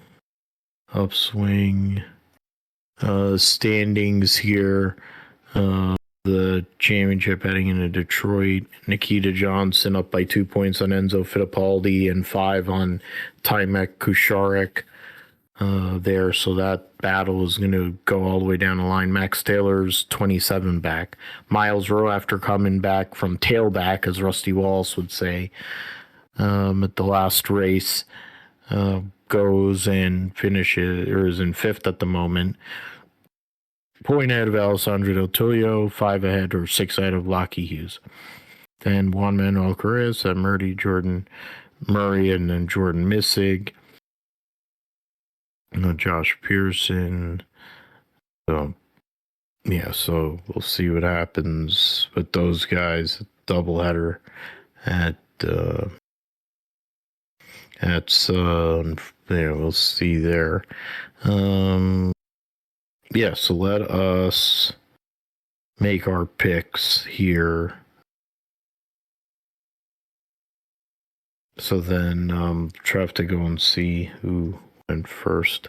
upswing. Standings here. The championship heading into Detroit. Nikita Johnson up by 2 points on Enzo Fittipaldi and 5 on Tymek Kusharek there. So that battle is going to go all the way down the line. Max Taylor's 27 back. Miles Rowe, after coming back from tailback, as Rusty Wallace would say, at the last race, goes and finishes, or is in 5th at the moment. Point ahead of Alessandro Del Toyo, 5 ahead or 6 ahead of Lockie Hughes. Then Juan Manuel Carrez, Jordan Murray, and then Jordan Missig. Josh Pearson. So we'll see what happens with those guys. Doubleheader at we'll see there. So let us make our picks here. So then try to go and see who went first.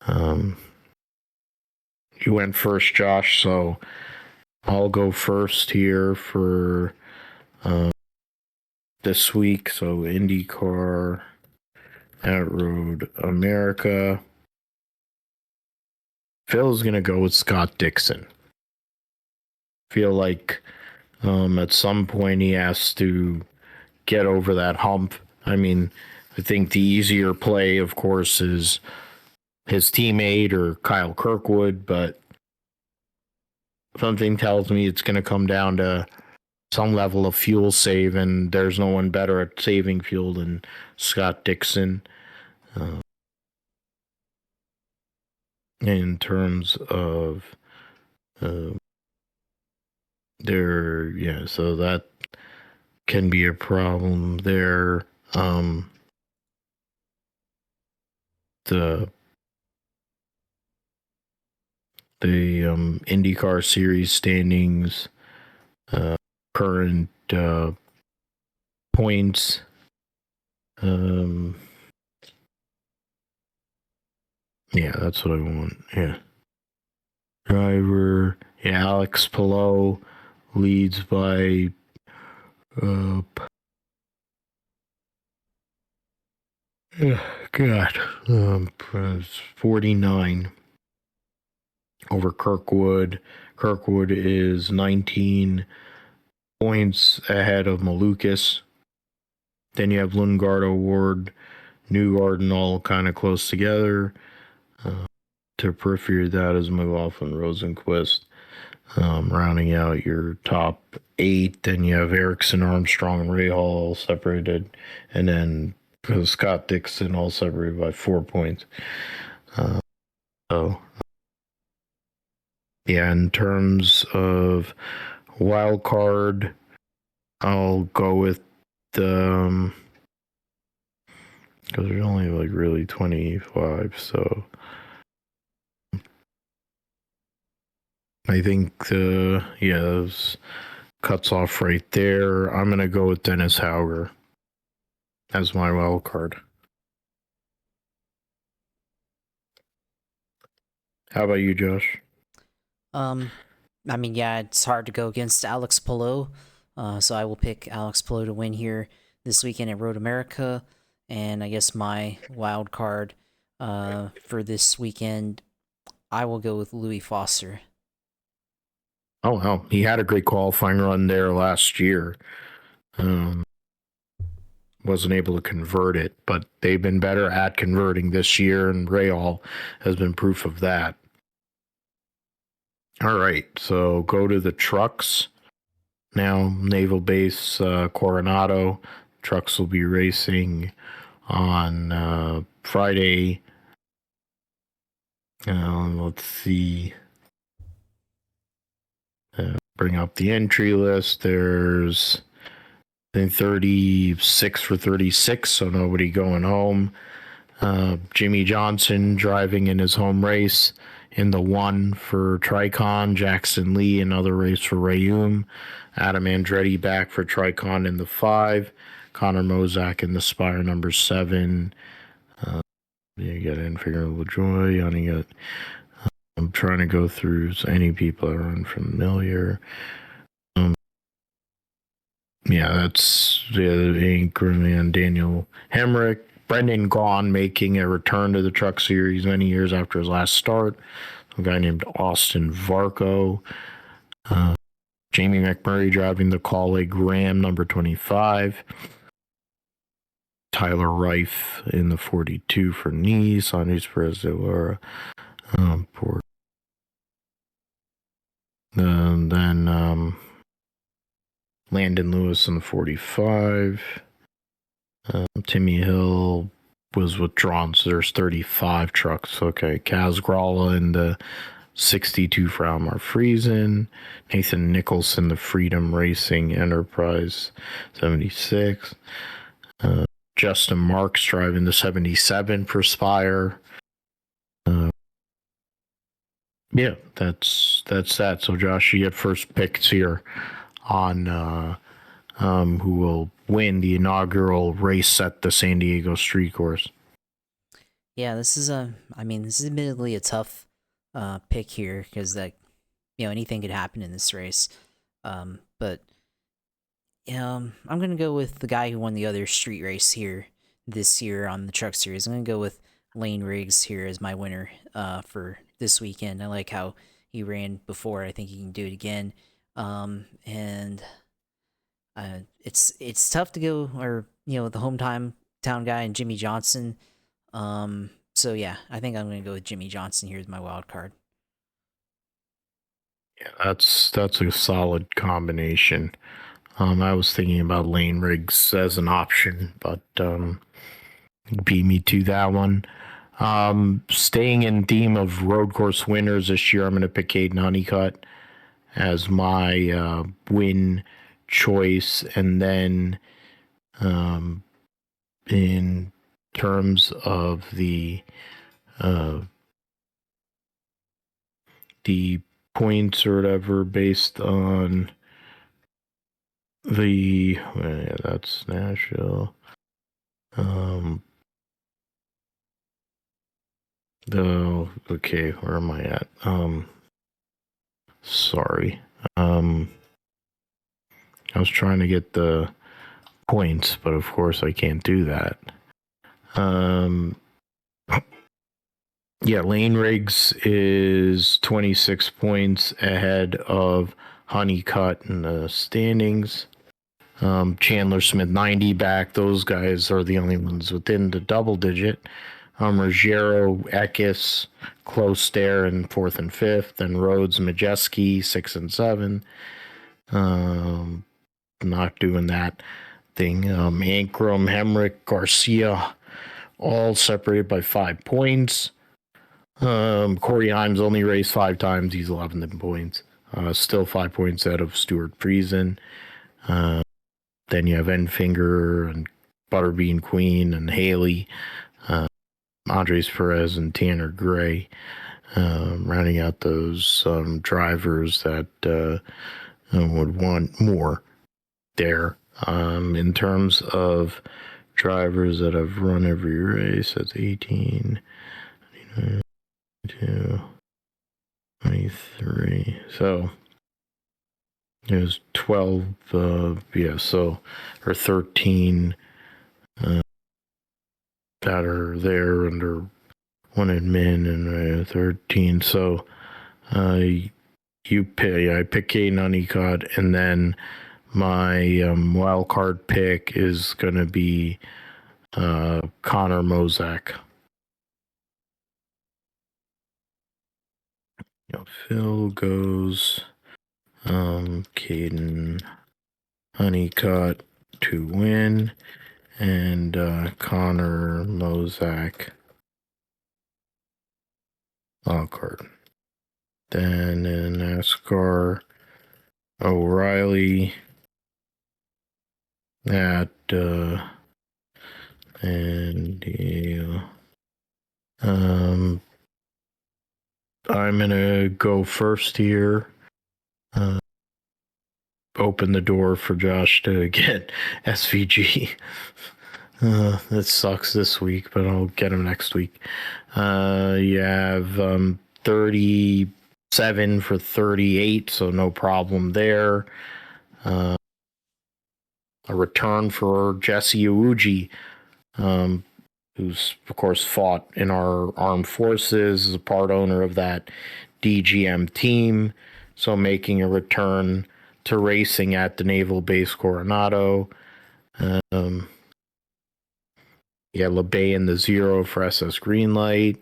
You went first, Josh, so I'll go first here for this week. So IndyCar at Road America. Phil's going to go with Scott Dixon. Feel like at some point he has to get over that hump. I mean, I think the easier play, of course, is his teammate or Kyle Kirkwood, but something tells me it's going to come down to some level of fuel save, and there's no one better at saving fuel than Scott Dixon. In terms of so that can be a problem there. The IndyCar series standings, current points. Yeah, that's what I want. Yeah. Driver. Yeah, Alex Palou leads by God, 49 over Kirkwood. Kirkwood is 19 points ahead of Malukas. Then you have Lundgaard, Award, Newgarden all kind of close together. To periphery of that is McLaughlin, Rosenquist. Rounding out your top 8, then you have Erickson, Armstrong, and Rahal all separated, and then Scott Dixon all separated by 4 points. So, yeah, in terms of wild card, I'll go with the because there's only like really 25, so I think those cuts off right there. I'm gonna go with Dennis Hauger as my wild card. How about you, Josh? I mean, yeah, it's hard to go against Alex Palou, so I will pick Alex Palou to win here this weekend at Road America, and I guess my wild card for this weekend, I will go with Louis Foster. Oh, wow. He had a great qualifying run there last year. Wasn't able to convert it, but they've been better at converting this year, and Rahal has been proof of that. All right, so go to the trucks. Now, Naval Base Coronado. Trucks will be racing on Friday. Let's see. Bring up the entry list. There's, I think, 36 for 36, so nobody going home. Jimmy Johnson driving in his home race in the 1 for Tricon. Jackson Lee, another race for Rayum. Adam Andretti back for Tricon in the 5. Connor Mozak in the Spire number 7. You got Infigure LaJoy. I'm trying to go through any people that are unfamiliar. That's Anchorman Daniel Hemrick. Brendan Gaughan making a return to the Truck Series many years after his last start. A guy named Austin Varco. Jamie McMurray driving the Colleague Ram number 25. Tyler Reif in the 42 for Nice. Andres Perez de Lara. Then Landon Lewis in the 45. Timmy Hill was withdrawn, so there's 35 trucks. Okay, Kaz Gralla in the 62 for Almar Friesen. Nathan Nicholson, the Freedom Racing Enterprise 76. Justin Marks driving the 77 for Spire. Yeah, that's that. So Josh, you get first picks here on who will win the inaugural race at the San Diego Street Course. Yeah, this is admittedly a tough pick here because anything could happen in this race. But I'm gonna go with the guy who won the other street race here this year on the Truck Series. I'm gonna go with Lane Riggs here as my winner for this weekend. I like how he ran before. I think he can do it again. And it's tough to go, or the town guy and Jimmy Johnson. So yeah, I think I'm gonna go with Jimmy Johnson here as my wild card. Yeah, that's a solid combination. I was thinking about Lane Riggs as an option, but beat me to that one. Staying in theme of road course winners this year, I'm going to pick Caden Honeycutt as my win choice. And then in terms of the points or whatever based on that's Nashville. Okay, where am I at? Sorry. I was trying to get the points, but of course I can't do that. Yeah, Lane Riggs is 26 points ahead of Honeycutt in the standings. Chandler Smith 90 back. Those guys are the only ones within the double digit. Ruggiero, Eckes, close there in 4th and 5th. Then Rhodes, Majeski 6 and 7. Not doing that thing. Ankrum, Hemrick, Garcia, all separated by 5 points. Corey Himes only raced 5 times. He's 11 points. Still 5 points out of Stuart Friesen. Then you have Enfinger and Butterbean Queen and Haley, Andres Perez and Tanner Gray, rounding out those drivers that would want more there. In terms of drivers that have run every race, that's 18, 22, 23. So there's 12, or 13 that are there under one admin and 13. So I pick Caden Honeycutt, and then my wild card pick is going to be Connor Mozak. Phil goes Caden Honeycutt to win, and Connor Mozak wildcard. Then in NASCAR, O'Reilly at I'm gonna go first here. Open the door for Josh to get SVG. That sucks this week, but I'll get him next week. You have 37 for 38, so no problem there. A return for Jesse Iwuji, who's, of course, fought in our armed forces, is a part owner of that DGM team, so making a return to racing at the Naval Base Coronado. LeBay in the 0 for SS Greenlight.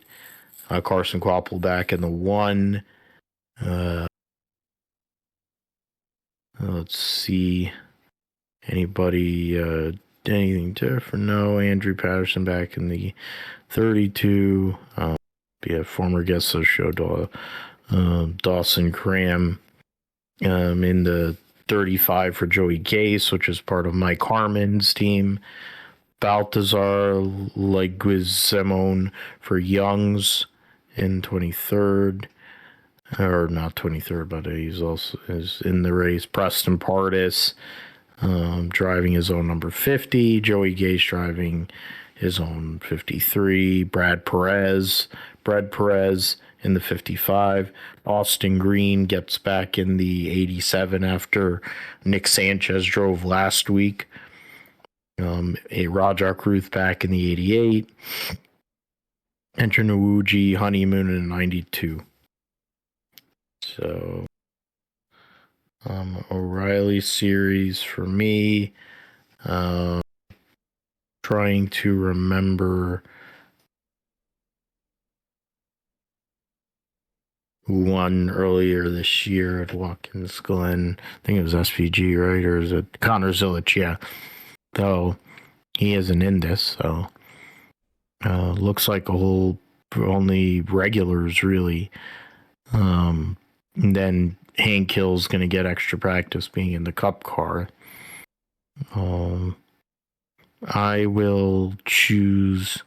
Carson Quapple back in the 1. Let's see. Anybody, anything different? No. Andrew Patterson back in the 32. Former guest of the show, Dawson Cram in the 35 for Joey Gase, which is part of Mike Harmon's team. Baltazar Leguizamon for Youngs in 23rd. Or not 23rd, but he's also is in the race. Preston Pardis driving his own number 50. Joey Gase driving his own 53. Brad Perez in the 55. Austin Green gets back in the 87 after Nick Sanchez drove last week. A Rajak Ruth back in the 88. Enter Nwuji Honeymoon in 92. So, O'Reilly series for me. Trying to remember who won earlier this year at Watkins Glen. I think it was SVG, right? Or is it Connor Zilich? Yeah. Though he isn't in this, so looks like only regulars really. And then Hank Hill's going to get extra practice being in the Cup car. I will choose.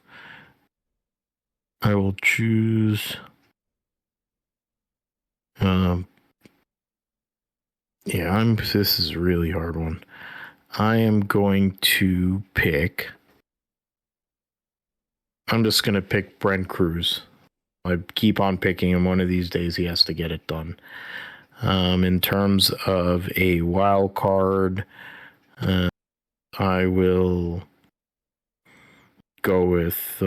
Um, yeah, this is a really hard one. I am going to pick. I'm just going to pick Brent Cruz. I keep on picking him. One of these days, he has to get it done. In terms of a wild card, I will go with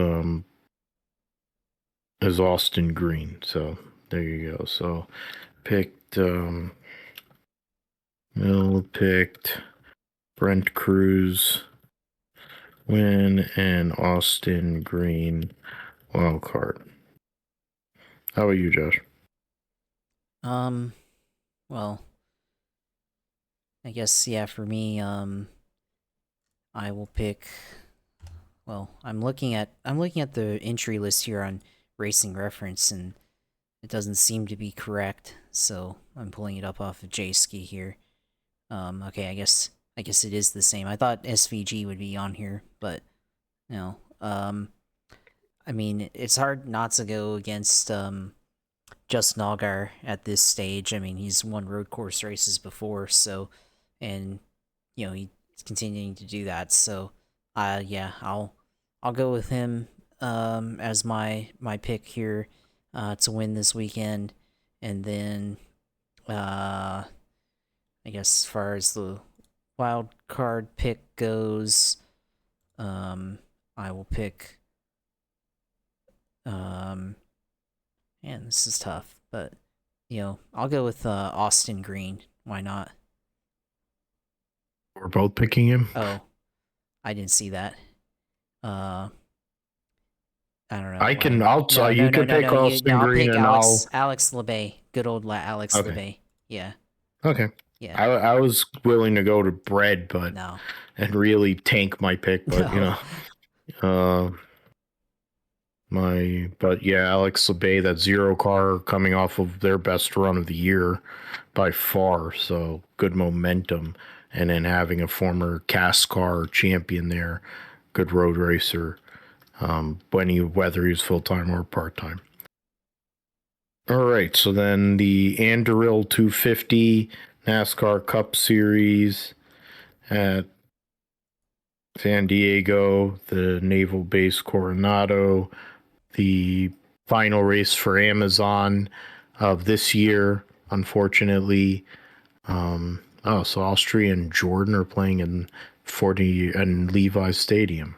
as Austin Green. So there you go. So picked picked Brent Cruz win and Austin Green wild card. How about you, Josh? Well, I guess yeah, for me, I will pick. Well, I'm looking at the entry list here on Racing Reference, and it doesn't seem to be correct. So I'm pulling it up off of JSki here. Okay, I guess it is the same. I thought SVG would be on here, but no. I mean, it's hard not to go against Justin Allgaier at this stage. I mean, he's won road course races before, so, and he's continuing to do that. So, yeah, I'll go with him as my pick here to win this weekend, and then I guess as far as the wild card pick goes, I will pick. Man, this is tough, but I'll go with Austin Green. Why not? We're both picking him. Oh, I didn't see that. I don't know. I can. I'll tell you. You can pick Austin Green, and Alex LeBay. Good old Alex LeBay. Yeah. Okay. Yeah. I was willing to go to Bread, but No. and really tank my pick, but but yeah, Alex LeBay, that zero car coming off of their best run of the year by far, so good momentum, and then having a former NASCAR champion there, good road racer, whether he's full time or part time. All right, so then the Anduril 250 NASCAR Cup Series at San Diego, the naval base Coronado, the final race for Amazon of this year, unfortunately. So Austria and Jordan are playing in 40 and Levi's Stadium.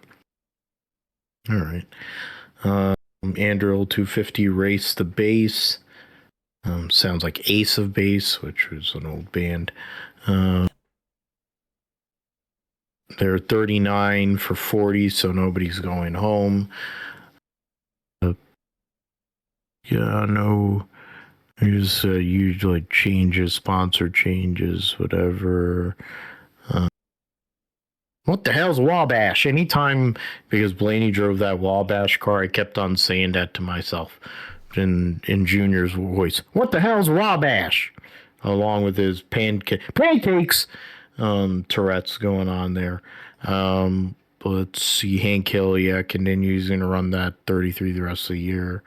All right. Anduril 250 Race the Base. Sounds like Ace of Base, which was an old band. They're 39 for 40, so nobody's going home. No. There's usually changes, sponsor changes, whatever. What the hell's Wabash? Anytime, because Blaney drove that Wabash car, I kept on saying that to myself in Junior's voice. What the hell's Wabash? Along with his pancakes Tourette's going on there. But let's see, Hank Hill, continues going to run that 33 the rest of the year.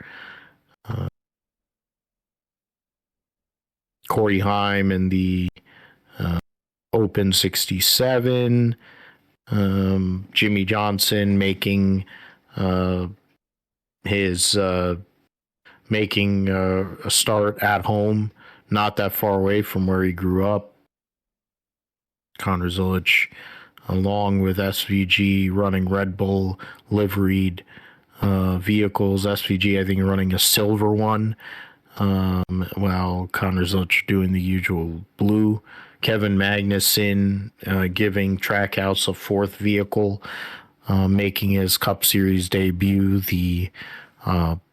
Corey Heim in the Open 67. Jimmy Johnson making his making a start at home, not that far away from where he grew up. Connor Zilich, along with SVG, running Red Bull liveried vehicles. SVG, I think, running a silver one, while Connor Zilich doing the usual blue. Kevin Magnussen giving Trackhouse a fourth vehicle, making his Cup Series debut. The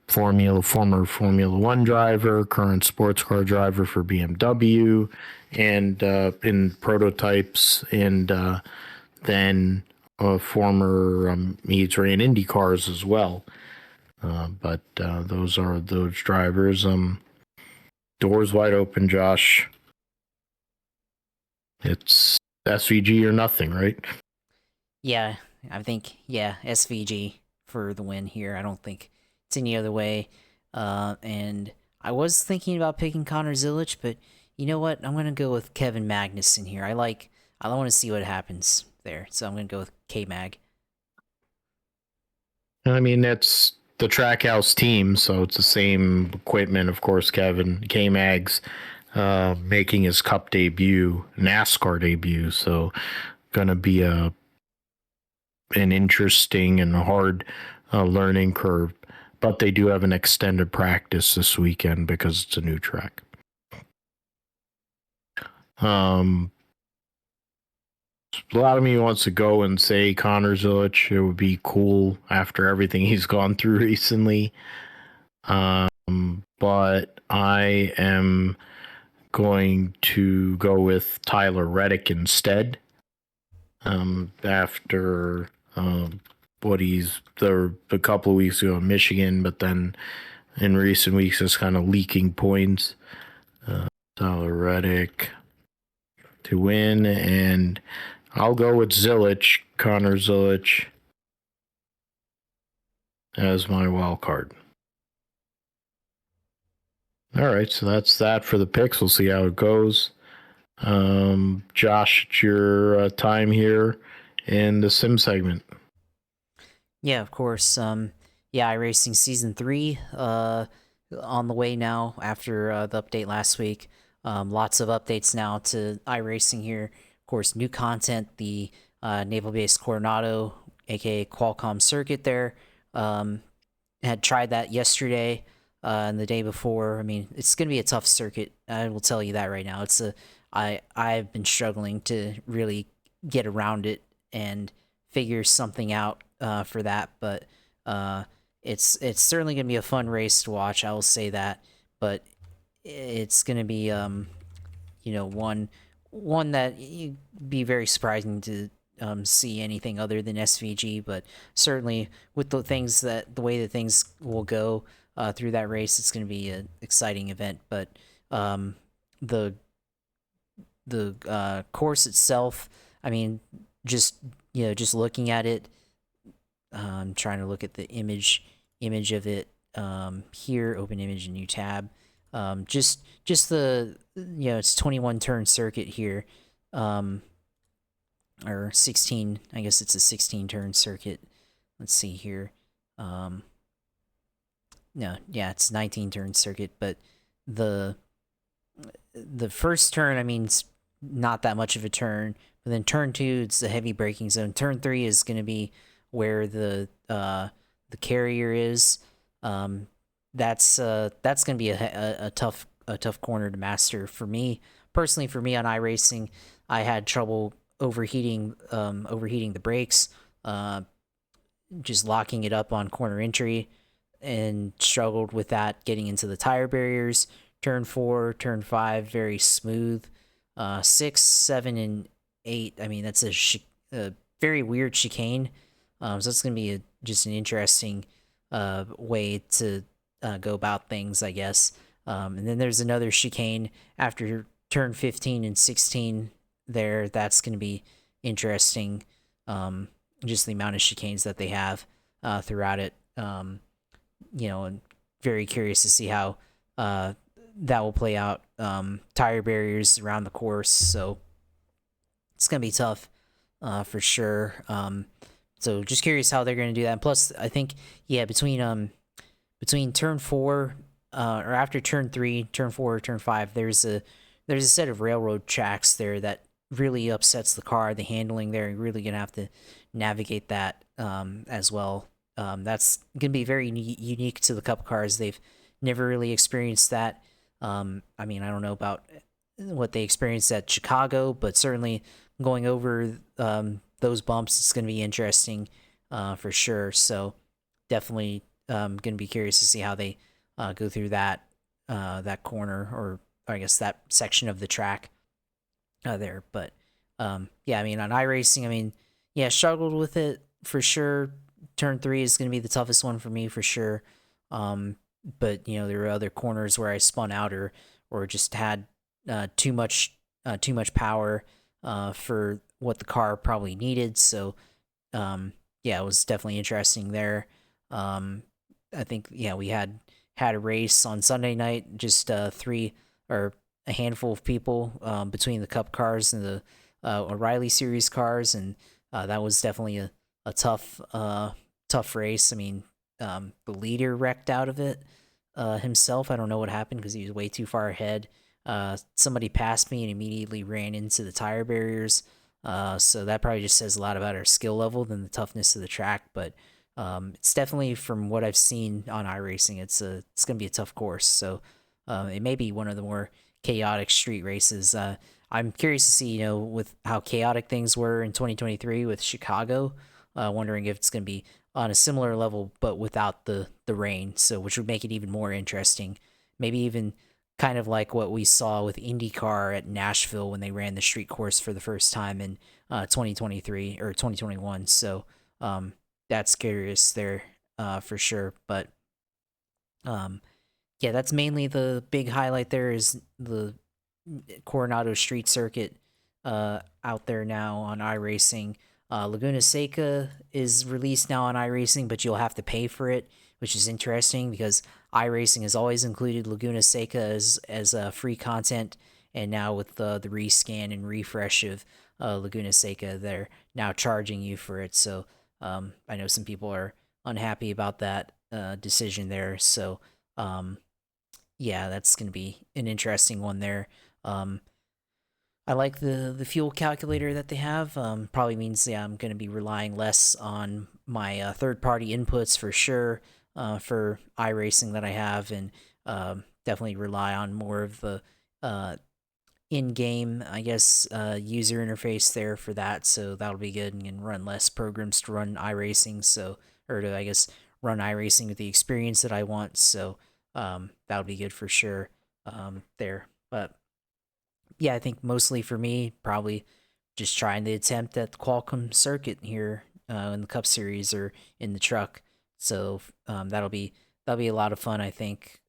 former Formula One driver, current sports car driver for BMW, and in prototypes, and then former he's ran Indy cars as well. But those are those drivers. Doors wide open, Josh. It's SVG or nothing, right? Yeah, I think SVG for the win here. I don't think it's any other way. And I was thinking about picking Connor Zilic, but you know what? I'm gonna go with Kevin Magnussen here. I want to see what happens there, so I'm gonna go with K Mag. I mean, it's the Trackhouse team, so it's the same equipment, of course. Kevin K Mags making his Cup debut, NASCAR debut, so gonna be an interesting and hard learning curve. But they do have an extended practice this weekend because it's a new track. A lot of me wants to go and say Connor Zilic. It would be cool after everything he's gone through recently. But I am going to go with Tyler Reddick instead. After what he's a couple of weeks ago in Michigan, but then in recent weeks is kind of leaking points. Tyler Reddick to win, and I'll go with Zilic, Connor Zilic, as my wild card. All right, so that's that for the picks. We'll see how it goes. Josh, it's your time here in the sim segment. Yeah, of course. iRacing Season 3 on the way now after the update last week. Lots of updates now to iRacing here. Of course, new content, the naval-based Coronado, aka Qualcomm circuit there. Had tried that yesterday and the day before. I mean, it's going to be a tough circuit. I will tell you that right now. I've been struggling to really get around it and figure something out for that, but it's certainly gonna be a fun race to watch. I will say that, but it's gonna be one that you'd be very surprising to see anything other than SVG, but certainly with the way that things will go through that race, it's gonna be an exciting event. But the course itself, I mean, just looking at it, I'm trying to look at the image of it here. Open image, new tab. Just the it's 21 turn circuit here, or 16. I guess it's a 16 turn circuit. Let's see here. No, yeah, it's 19 turn circuit, but the first turn, I mean, it's not that much of a turn. But then turn 2, it's a heavy braking zone. Turn 3 is going to be where the carrier is. That's going to be a tough corner to master for me personally. For me on iRacing, I had trouble overheating the brakes, just locking it up on corner entry, and struggled with that getting into the tire barriers. Turn 4, turn 5, very smooth. 6, 7, and 8. I mean, that's a very weird chicane. So it's going to be just an interesting way to go about things, I guess. And then there's another chicane after turn 15 and 16 there. That's going to be interesting. Just the amount of chicanes that they have throughout it. And very curious to see how that will play out. Tire barriers around the course, so it's going to be tough for sure. So just curious how they're going to do that. And plus, I think, between turn 4 or after turn 3, turn 4, turn 5, there's a set of railroad tracks there that really upsets the car. The handling there, you're really going to have to navigate that as well. That's going to be very unique to the Cup cars. They've never really experienced that. I mean, I don't know about what they experienced at Chicago, but certainly going over those bumps, it's going to be interesting for sure. So definitely going to be curious to see how they go through that corner, or I guess that section of the track there. But yeah, I mean, on iRacing, I mean, yeah, struggled with it for sure. Turn 3 is going to be the toughest one for me for sure. But there were other corners where I spun out or just had too much power for what the car probably needed. So yeah, it was definitely interesting there. I think we had a race on Sunday night, just three or a handful of people between the Cup cars and the O'Reilly Series cars, and that was definitely a tough race. I mean, the leader wrecked out of it himself. I don't know what happened because he was way too far ahead. Somebody passed me and immediately ran into the tire barriers. So that probably just says a lot about our skill level than the toughness of the track. But it's definitely, from what I've seen on iRacing, it's gonna be a tough course. So it may be one of the more chaotic street races. I'm curious to see, with how chaotic things were in 2023 with Chicago. Wondering if it's gonna be on a similar level, but without the rain. So which would make it even more interesting. Maybe even kind of like what we saw with IndyCar at Nashville when they ran the street course for the first time in 2023 or 2021. So that's curious there for sure. But yeah, that's mainly the big highlight there is the Coronado Street Circuit out there now on iRacing. Laguna Seca is released now on iRacing, but you'll have to pay for it, which is interesting because iRacing has always included Laguna Seca as free content, and now with the rescan and refresh of Laguna Seca, they're now charging you for it. So I know some people are unhappy about that decision there. So yeah, that's going to be an interesting one there. I like the fuel calculator that they have. Probably means I'm going to be relying less on my third party inputs for sure for iRacing that I have, and definitely rely on more of the in game, I guess, user interface there for that. So that'll be good, and can run less programs to run iRacing. So, or to, I guess, run iRacing with the experience that I want. So that'll be good for sure there. But yeah, I think mostly for me, probably just trying to attempt at the Qualcomm circuit here in the Cup Series or in the truck. So that'll be a lot of fun, I think.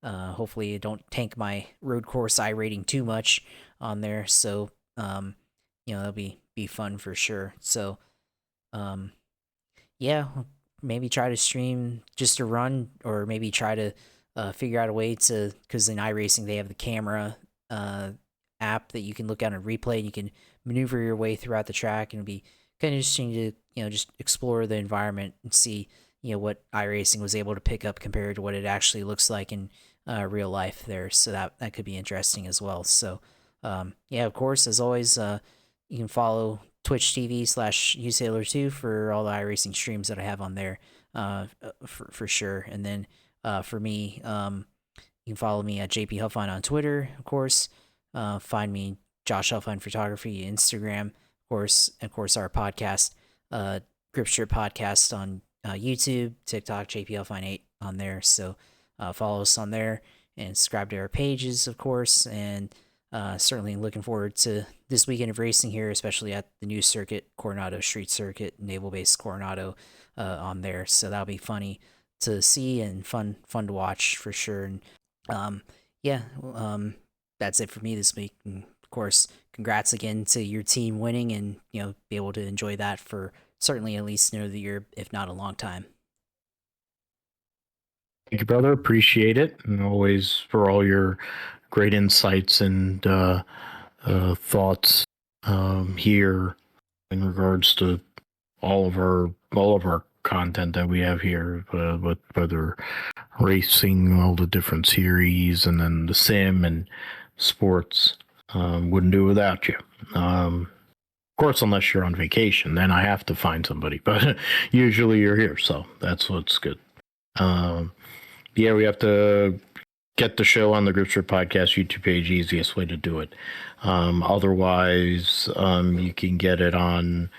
Hopefully, it don't tank my road course I rating too much on there. So that'll be fun for sure. So yeah, maybe try to stream just a run, or maybe try to figure out a way to, because in iRacing they have the camera app that you can look at and replay, and you can maneuver your way throughout the track, and it'll be kind of interesting to just explore the environment and see what iRacing was able to pick up compared to what it actually looks like in real life there. So that could be interesting as well. So yeah, of course, as always, you can follow Twitch TV/usailor2 for all the iRacing streams that I have on there for sure. And then for me, you can follow me at JP Huffine on Twitter, of course. Find me Josh Huffine Photography Instagram, of course our podcast, Grip Strip Podcast on YouTube, TikTok, JP Huffine 8 on there. So follow us on there and subscribe to our pages, of course. And certainly looking forward to this weekend of racing here, especially at the new circuit, Coronado Street Circuit, Naval Base Coronado on there. So that'll be funny to see and fun to watch for sure. And yeah, that's it for me this week. And of course, congrats again to your team winning, and be able to enjoy that for certainly at least another year, if not a long time. Thank you, brother. Appreciate it, and always for all your great insights and thoughts here in regards to all of our content that we have here, whether racing, all the different series, and then the sim and sports. Wouldn't do without you. Of course, unless you're on vacation, then I have to find somebody. But usually you're here, so that's what's good. Yeah, we have to get the show on the Grip Strip Podcast YouTube page. Easiest way to do it. Otherwise, you can get it on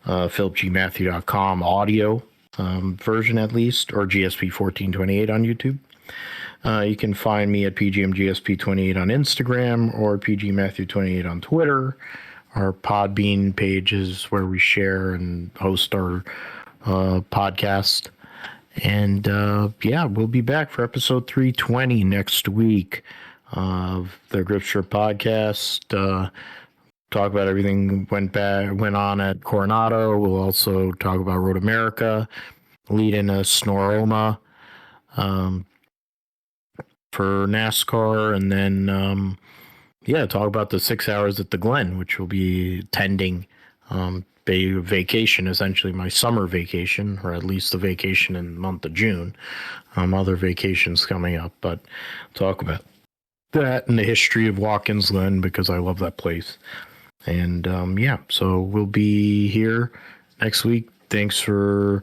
philipgmatthew.com audio version at least, or GSP 1428 on YouTube. You can find me at PGMGSP28 on Instagram, or PGMatthew28 on Twitter. Our Podbean page is where we share and host our podcast. And yeah, we'll be back for episode 320 next week of the Grip Strip Podcast. talk about everything went on at Coronado. We'll also talk about Road America, lead in a Snoroma for NASCAR, and then talk about the 6 hours at the Glen, which will be attending. Vacation, essentially my summer vacation, or at least the vacation in the month of June. Other vacations coming up, but talk about that and the history of Watkins Glen because I love that place. And so we'll be here next week. Thanks for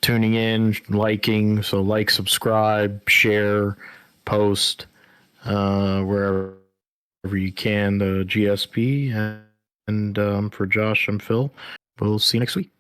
tuning in, liking. So like, subscribe, share, post wherever you can, the GSP. And for Josh, I'm Phil. We'll see you next week.